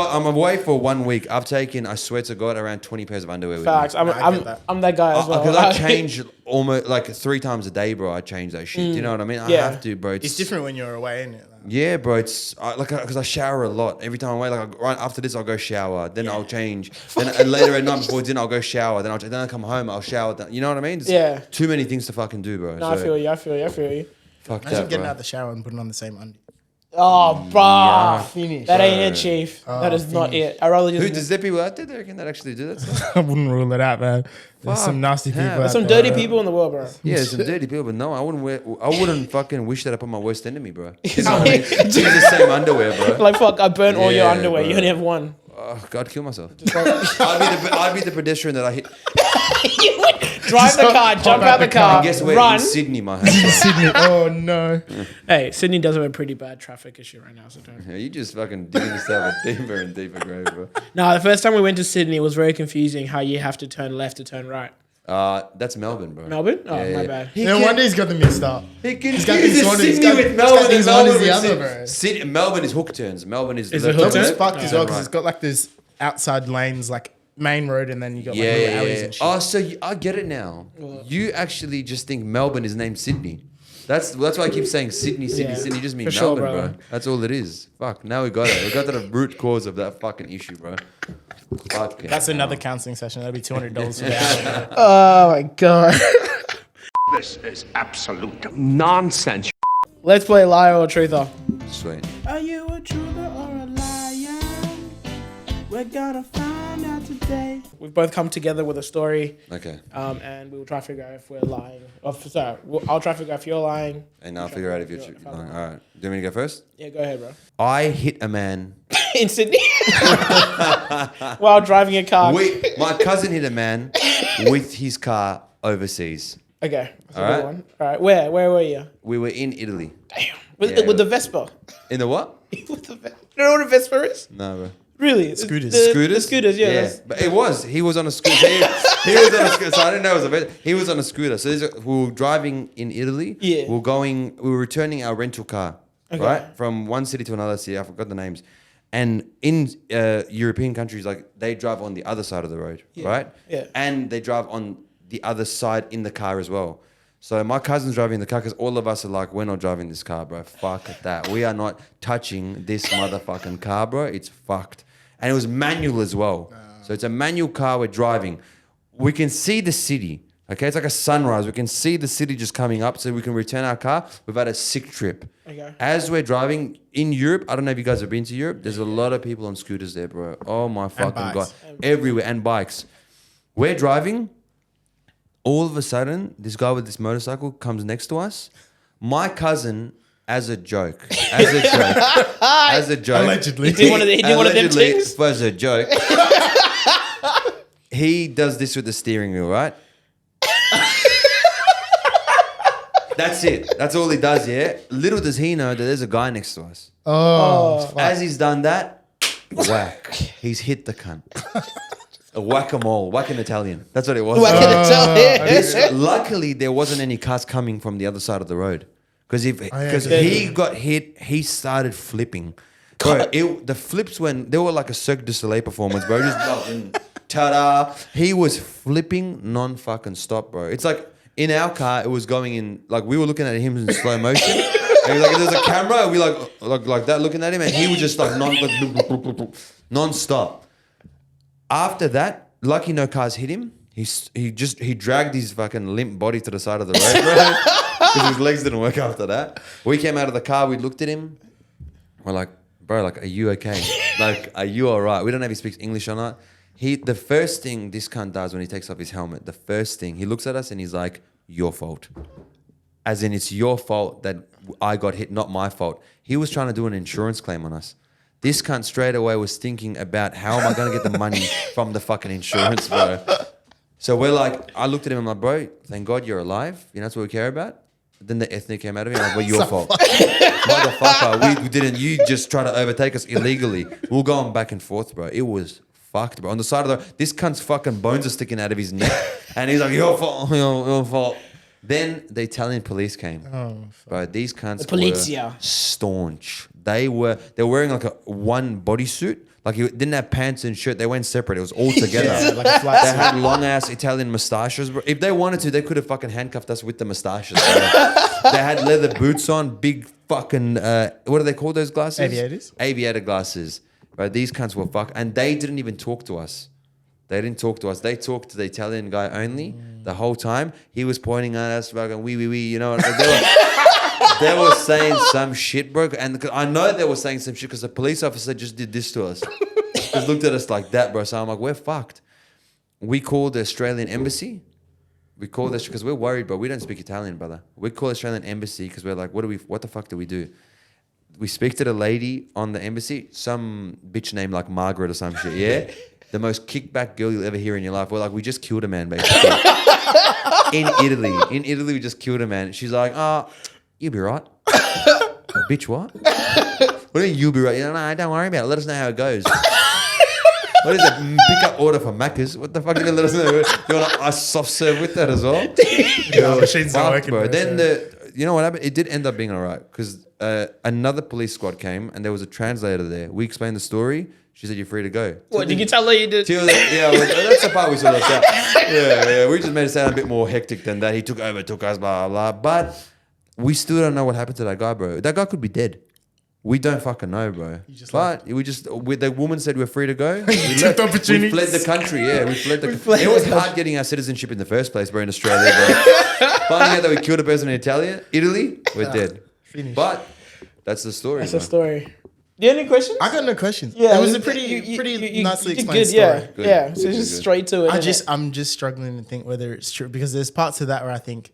I'm away for 1 week. I've taken, I swear to God, around 20 pairs of underwear with Facts. me. I'm that guy as well. Because I change almost like 3 times a day, bro. I change that shit. Do you know what I mean? I Yeah. have to, bro. It's different when you're away, isn't it? Yeah, bro. It's because I shower a lot. Every time I'm away, like right after this, I'll go shower. Then I'll change. Then later at night before dinner, I'll go shower. Then I come home, I'll shower. You know what I mean? It's Yeah. Too many things to fucking do, bro. No, I feel you. Fuck Imagine that, getting bro. out the shower and putting on the same undie. Oh, bruh. Finish. That ain't it, chief. That is not it. I rather Who just. does there people out there that reckon that actually do that stuff? I wouldn't rule it out, man. There's some nasty people out There's some there. dirty people in the world, bro. Yeah, there's some dirty people, but no, I wouldn't fucking wish that upon my worst enemy, bro. You know what I mean? Use the same underwear, bro. Like, fuck, I burnt all your Yeah, underwear. bro. You only have one. Oh, God, kill myself. I'd be the pedestrian that I hit. You would drive the car, jump out the car, And guess where? run. In Sydney, my house. Sydney. Oh, no. Hey, Sydney does have a pretty bad traffic issue right now, so don't. Yeah, you just fucking digging yourself a deeper and deeper grave, bro. No, the first time we went to Sydney, it was very confusing how you have to turn left to turn right. That's Melbourne, bro. Melbourne? Oh, Yeah, my yeah. bad. No wonder he's got the mixed up. He He's got these one. He's Sydney got, with he's Melbourne got these and one Melbourne as the with other, Sydney. bro. Melbourne is hook turns. Melbourne is Is left it hook turn, turns? It's fucked as well because right. it's got like this outside lanes, like main road, and then you got like Yeah, little yeah, alleys yeah. and shit. Oh, so I get it now. You actually just think Melbourne is named Sydney. That's why I keep saying Sydney. Yeah, Sydney. Just mean for sure, Melbourne, brother. bro. That's all it is. Fuck. Now we got it. We got to the root cause of that fucking issue, bro. Fuck. That's another counselling session. That'll be $200 for the hour. Oh my god. This is absolute nonsense. Let's play liar or truther. Sweet. Are you a truther or a liar? We're gonna find out today. We've both come together with a story, Okay. and we will try to figure out if we're lying. I'll try to figure out if you're lying. And I'll figure out if you're lying. All right. Do you want me to go first? Yeah, go ahead, bro. I hit a man. In Sydney, while driving a car. My cousin hit a man with his car overseas. Okay, that's a All good right. one. All right, where were you? We were in Italy. Damn, with, Yeah. with the Vespa. In the what? With the Vespa. You know what a Vespa is? No, bro. Really? Scooters. The scooters, yeah. Yeah, but he was on a scooter. He was on a scooter. So I didn't know it was a Vespa. He was on a scooter. So we were driving in Italy. Yeah. We were returning our rental car, Okay. right? From one city to another city. I forgot the names. And in European countries, like they drive on the other side of the road, right? Yeah. And they drive on the other side in the car as well. So my cousin's driving the car because all of us are like, we're not driving this car, bro. Fuck that. We are not touching this motherfucking car, bro. It's fucked. And it was manual as well. So it's a manual car we're driving. We can see the city. Okay, it's like a sunrise. We can see the city just coming up so we can return our car. We've had a sick trip. Okay. As we're driving in Europe, I don't know if you guys have been to Europe. There's a lot of people on scooters there, bro. Oh my fucking God. bikes. Everywhere. And bikes. We're driving. All of a sudden, this guy with this motorcycle comes next to us. My cousin, as a joke, Allegedly. He did one of them allegedly, things. as a joke, he does this with the steering wheel, right? That's it. That's all he does, yeah? Little does he know that there's a guy next to us. Oh, fuck. As he's done that, whack. He's hit the cunt. A whack-a-mole. Whack in Italian. That's what it was. What can I tell you? Luckily, there wasn't any cars coming from the other side of the road. Because yeah. he got hit, he started flipping. Bro, the flips when they were like a Cirque du Soleil performance, bro. Just ta-da. He was flipping non-fucking stop, bro. It's like in our car, it was going in, like we were looking at him in slow motion. And he was like, there's a camera, and we like that looking at him, and he was just like non-stop. After that, lucky no cars hit him. He dragged his fucking limp body to the side of the road, bro. Because his legs didn't work after that. We came out of the car, we looked at him. We're like, bro, like, are you okay? Like, are you all right? We don't know if he speaks English or not. The first thing this cunt does when he takes off his helmet, the first thing, he looks at us and he's like, your fault. As in, it's your fault that I got hit, not my fault. He was trying to do an insurance claim on us. This cunt straight away was thinking about how am I going to get the money from the fucking insurance, bro. So we're like, I looked at him and I'm like, bro, thank God you're alive. You know, that's what we care about. Then the ethnic came out of me. I'm like, well, your fault. Motherfucker, we didn't. You just try to overtake us illegally. We were going back and forth, bro. It was fucked, bro. On the side of this cunt's fucking bones are sticking out of his neck. And he's like, your fault, your fault. Then the Italian police came. Oh, bro, these cunts Polizia. were staunch. They were wearing like a one bodysuit. Like you didn't have pants and shirt. They went separate. It was all together. Yeah, like a flat They suit. had long ass Italian mustaches, bro. If they wanted to, they could have fucking handcuffed us with the mustaches. Bro. They had leather boots on, big fucking what do they call those glasses? Aviators? Aviator glasses. Bro, these cunts were and they didn't even talk to us. They didn't talk to us. They talked to the Italian guy only the whole time. He was pointing at us, fucking wee, you know. They were saying some shit, bro. And I know they were saying some shit because the police officer just did this to us. Just looked at us like that, bro. So I'm like, we're fucked. We called the Australian embassy. We called this because we're worried, bro. We don't speak Italian, brother. We call Australian embassy because we're like, what the fuck do we do? We speak to the lady on the embassy, some bitch named like Margaret or some shit, yeah? The most kickback girl you'll ever hear in your life. We're like, we just killed a man, basically. In Italy, we just killed a man. She's like, you'll be right. Bitch, what? What do you mean you'll be right? No, don't worry about it. Let us know how it goes. What is it? Pick up order for Macca's? What the fuck are you going to let us know? You want a soft serve with that as well? Yeah, the machine's not Fuck, working, bro. bro. Then you know what happened? It did end up being all right because another police squad came and there was a translator there. We explained the story. She said, you're free to go. What, did you tell her you did? Yeah, that's the part we sort of out. Yeah, we just made it sound a bit more hectic than that. He took over, took us, blah, blah, blah. But we still don't know what happened to that guy, bro. That guy could be dead. We don't fucking know, bro. The woman said we're free to go. We left. We fled the country. Yeah, we fled the country. It was hard getting our citizenship in the first place, bro, in Australia, bro. Finding out that we killed a person in Italy, we're dead. Finished. But that's the story. That's the story. Do you have any questions? I got no questions. Yeah, it was a pretty nicely explained good, story. Yeah, Good. yeah. So Good, just good. straight to it. I'm just struggling to think whether it's true because there's parts of that where I think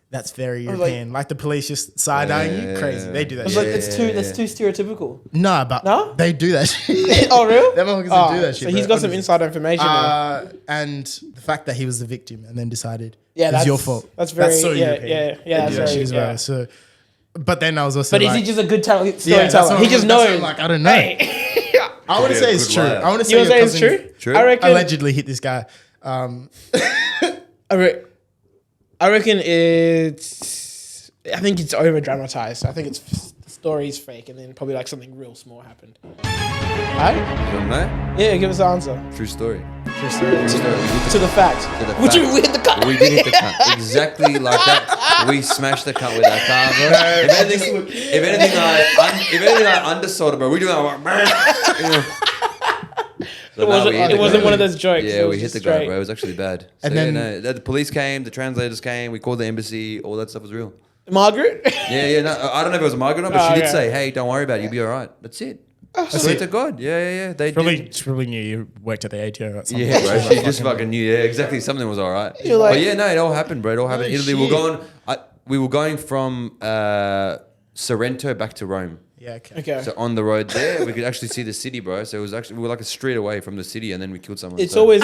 that's very was European. Like the police just side eyeing you, crazy. They do that. It's Shit. like that's too stereotypical. Nah, but No? they do that. Shit. Oh, real? Them motherfuckers do that shit. So he's bro. got some inside information. And the fact that he was the victim and then decided Yeah, it's that's your fault. That's very so yeah, European. yeah. That's That shit very as yeah. well. So, but then I was also But is like, he just a good storyteller? that's He just what I'm knows. like, I don't know. Hey. I want to Yeah, say it's good true. liar. I want to say You your want to say cousin it's true? True? I reckon. allegedly hit this guy. I reckon it's. I think it's over dramatized. I think it's the story's fake, and then probably like something real small happened. Right? You don't know? Yeah, give us the answer. True story. To the fact. Would you hit the cut? We did hit the cunt. Exactly like that. We smashed the cunt with that car, bro. If anything, I undersold it, bro. We do that. You know. So It wasn't one of those jokes. Yeah, It was we hit just the guy, straight. bro. It was actually bad. So, And then- the police came, the translators came, we called the embassy, all that stuff was real. Margaret? Yeah, no, I don't know if it was Margaret or not, but Oh, she did yeah. say, hey, don't worry about it, you'll be all right. That's it. Swear to God. Yeah. They did. Probably knew you worked at the ATO or something. Yeah, bro. She just fucking knew. Yeah, exactly. Something was all right. You're like- But yeah, no, it all happened, bro. It all happened. Holy Italy. shit. We were going from Sorrento back to Rome. Yeah, okay. Okay. So on the road there, we could actually see the city, bro. So it was actually we were like a street away from the city, and then we killed someone. It's so, always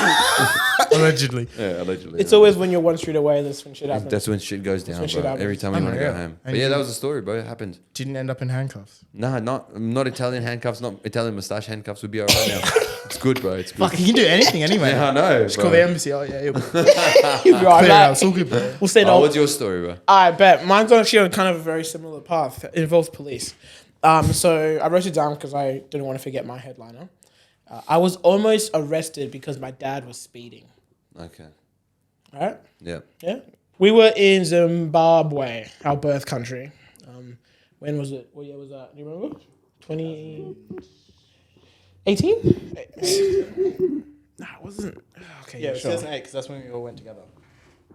Allegedly. yeah, allegedly. it's always when you're one street away. That's when shit happens. That's when shit goes down, when shit bro. happens. Every time we want to go Unreal. home. But And yeah, you- that was the story, bro. It happened. Didn't end up in handcuffs. Nah, not Italian handcuffs, not Italian mustache handcuffs. Would be alright now. It's good, bro. It's good. Fuck, you can do anything anyway. Yeah, I know. Just bro. call the embassy. Oh, yeah. You'll be clear You'll be right out. back. It's all good, bro. We'll say Oh, no. what's your story, bro? I bet mine's actually on kind of a very similar path. It involves police. So I wrote it down because I didn't want to forget my headliner. I was almost arrested because my dad was speeding. Okay. All right. Yeah. Yeah. We were in Zimbabwe, our birth country. When was it? What year was that? Do you remember? 2018? No, it wasn't. Okay, Yeah, yeah, sure. 2008, because that's when we all went together.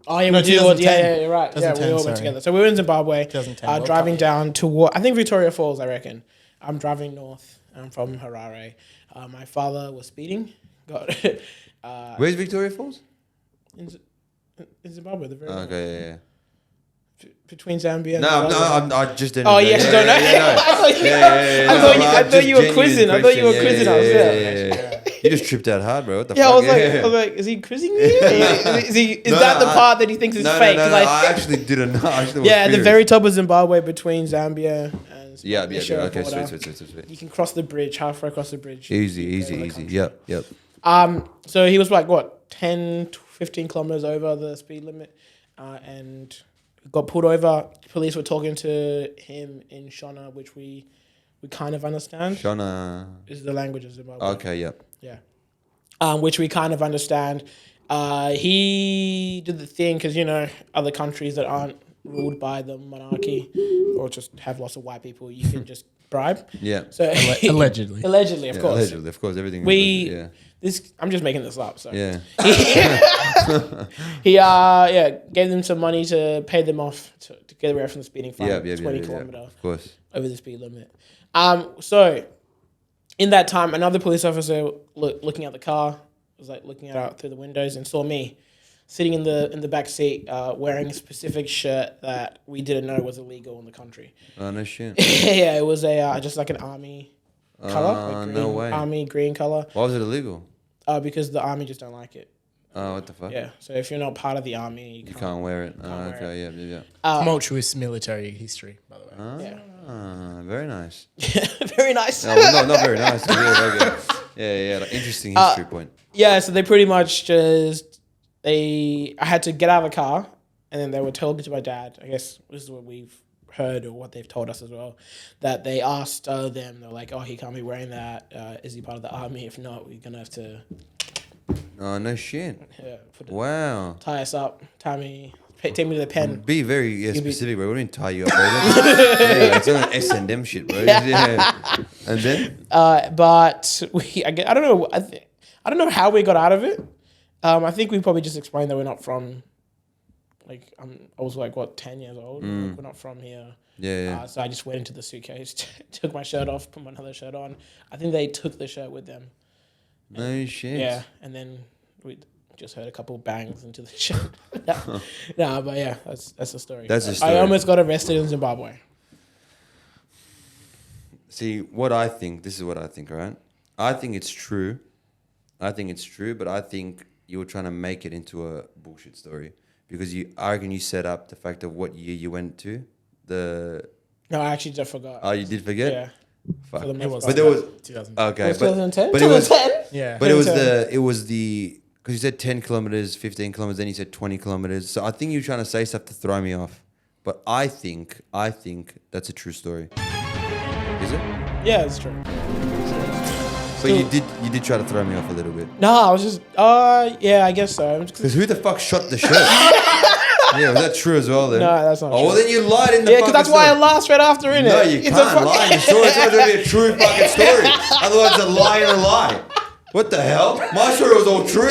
Oh yeah, No, we did. 2010. Yeah, you're right. Yeah, we 2010, all went sorry. together. So we were in Zimbabwe. 2010 World Driving Cup. down toward, I think Victoria Falls. I reckon. I'm driving north. I'm from Harare. My father was speeding. Got Where's Victoria Falls? in Zimbabwe. The very Okay, yeah. between Zambia. and No, Zimbabwe. I just didn't. Oh, you actually don't know? I thought you were quizzing. I thought you were quizzing us. Yeah. You just tripped out hard, bro. What the Yeah, fuck? I was like, is he quizzing me? Is that the part that he thinks is fake? No, Like, I actually didn't know. I actually was yeah, at the curious. very top of Zimbabwe, between Zambia and Yeah. Malaysia Okay, border. sweet. You can cross the bridge, halfway across the bridge. Easy. Yep. So he was like, what, 10, 15 kilometers over the speed limit, and got pulled over. Police were talking to him in Shona, which we kind of understand. Shona. Is the language of Zimbabwe. Okay, yep. Yeah. Which we kind of understand. He did the thing because, other countries that aren't ruled by the monarchy or just have lots of white people, you can just bribe. Yeah. So Allegedly. allegedly, of course. Allegedly, of course, everything. We I'm just making this up. So Yeah. he gave them some money to pay them off to get away from the speeding fine. Yeah. 20 Yeah. kilometer Of course. over the speed limit. So in that time, another police officer looking at the car was like looking out through the windows and saw me sitting in the back seat wearing a specific shirt that we didn't know was illegal in the country. Oh no shit. Yeah, it was just like an army color, like no way. army green color, Why was it illegal? because the army just don't like it. Oh, what the fuck? Yeah, so if you're not part of the army, You can't wear it. Oh, wear okay. Yeah. Tumultuous military history, by the way. Yeah. Ah, very nice. Very nice. No, well, not very nice. Yeah. Like, interesting history point. Yeah, so they pretty much I had to get out of the car, and then they were talking to my dad. I guess this is what we've heard or what they've told us as well, that they asked them, they're like, oh, he can't be wearing that. Is he part of the army? If not, we're going to have to Oh no shit. tie Wow. us up, tie me, take me to the pen. Be very specific, bro. We didn't tie you up, bro. Yeah, it's on S&M shit, bro. Yeah. And then? But I don't know. I don't know how we got out of it. I think we probably just explained that we're not from, like, I was like, 10 years old? Like, we're not from here. Yeah. So I just went into the suitcase, took my shirt off, put my another shirt on. I think they took the shirt with them. No shit. Yeah, and then we just heard a couple bangs into the shirt. Nah, but yeah, that's the story. That's the story. I almost got arrested in Zimbabwe. See, what I think, this is what I think, all right? I think it's true. But I think you were trying to make it into a bullshit story because I reckon you set up the fact of what year you went to. No, I actually just forgot. Oh, you did forget? Yeah. Fuck. For the most part. But there was 2000. okay, Was 2010? but it was 2010? Yeah. but it was the because you said 10 kilometers, 15 kilometers, then you said 20 kilometers. So I think you're trying to say stuff to throw me off. But I think that's a true story. Is it? Yeah, it's true. But you did try to throw me off a little bit. No, I was just, yeah, I guess so. Because who the fuck shot the shirt? Yeah, was that true as well then? No, that's not true. Oh, well then you lied in the Yeah, fucking because that's why I story. laughed straight after, innit? No, you can't lie in the story. It's got to be a true fucking story. Otherwise it's a lie and a lie. What the hell? My story was all true.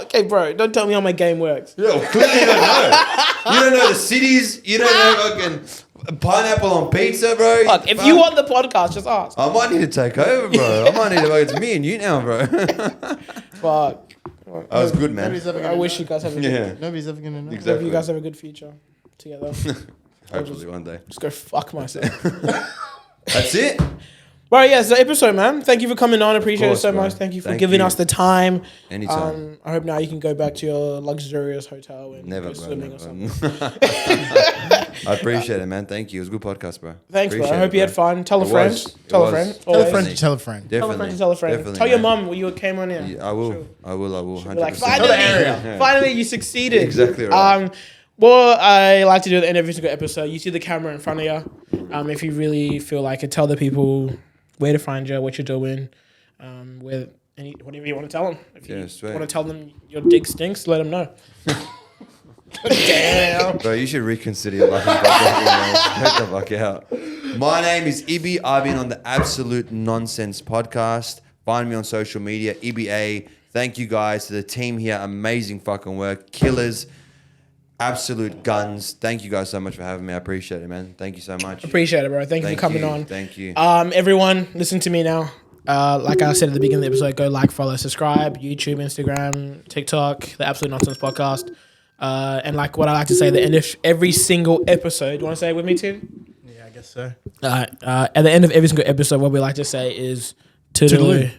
Okay, bro, don't tell me how my game works. Yeah, well, clearly you don't know. You don't know the cities. You don't know fucking pineapple on pizza, bro. Look, if you want the podcast, just ask. I might need to take over, bro. I might need to. It's me and you now, bro. Fuck. That was good, man. I wish you guys have a good, Yeah, Nobody's ever gonna know. hope exactly. you guys have a good future together. Hopefully one day. Just go fuck myself. That's it. Right, yeah, it's the episode, man. Thank you for coming on. Appreciate course, it so bro. much. Thank you for Thank giving you. us the time. Anytime. I hope now you can go back to your luxurious hotel and Never, go bro. swimming or something. I appreciate it, man. Thank you. It was a good podcast, bro. Thanks, bro. I Appreciate hope it, you had bro. fun. Tell a It friend. was. It Tell a was. friend. Tell a Always. friend to tell a friend. Definitely. Tell a friend to tell a friend. Definitely, Tell your man. mum you came on here. Yeah, I will. 100%. Be like, finally, finally, you succeeded. Exactly right. What I like to do at the end of every single episode, you see the camera in front of you. If you really feel like it, tell the people where to find you, what you're doing, whatever you want to tell them. If you sweet. want to tell them your dick stinks, let them know. Damn. Bro, you should reconsider your fucking podcast. Get the fuck out. My name is Ibby. I've been on the Absolut Nonsense Podcast. Find me on social media, Ibby A. Thank you guys to the team here. Amazing fucking work. Killers. Absolute guns. Thank you guys so much for having me. I appreciate it, man. Thank you so much. Appreciate it, bro. Thank you for coming on. Thank you. Everyone, listen to me now. Like I said at the beginning of the episode, go like, follow, subscribe, YouTube, Instagram, TikTok, the Absolute Nonsense Podcast. And like what I like to say at the end of every single episode, do you want to say it with me too? Yeah, I guess so. At the end of every single episode, what we like to say is toodaloo.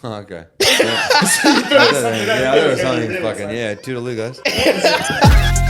Okay. Yeah, I thought it was something fucking, yeah, toodaloo, guys.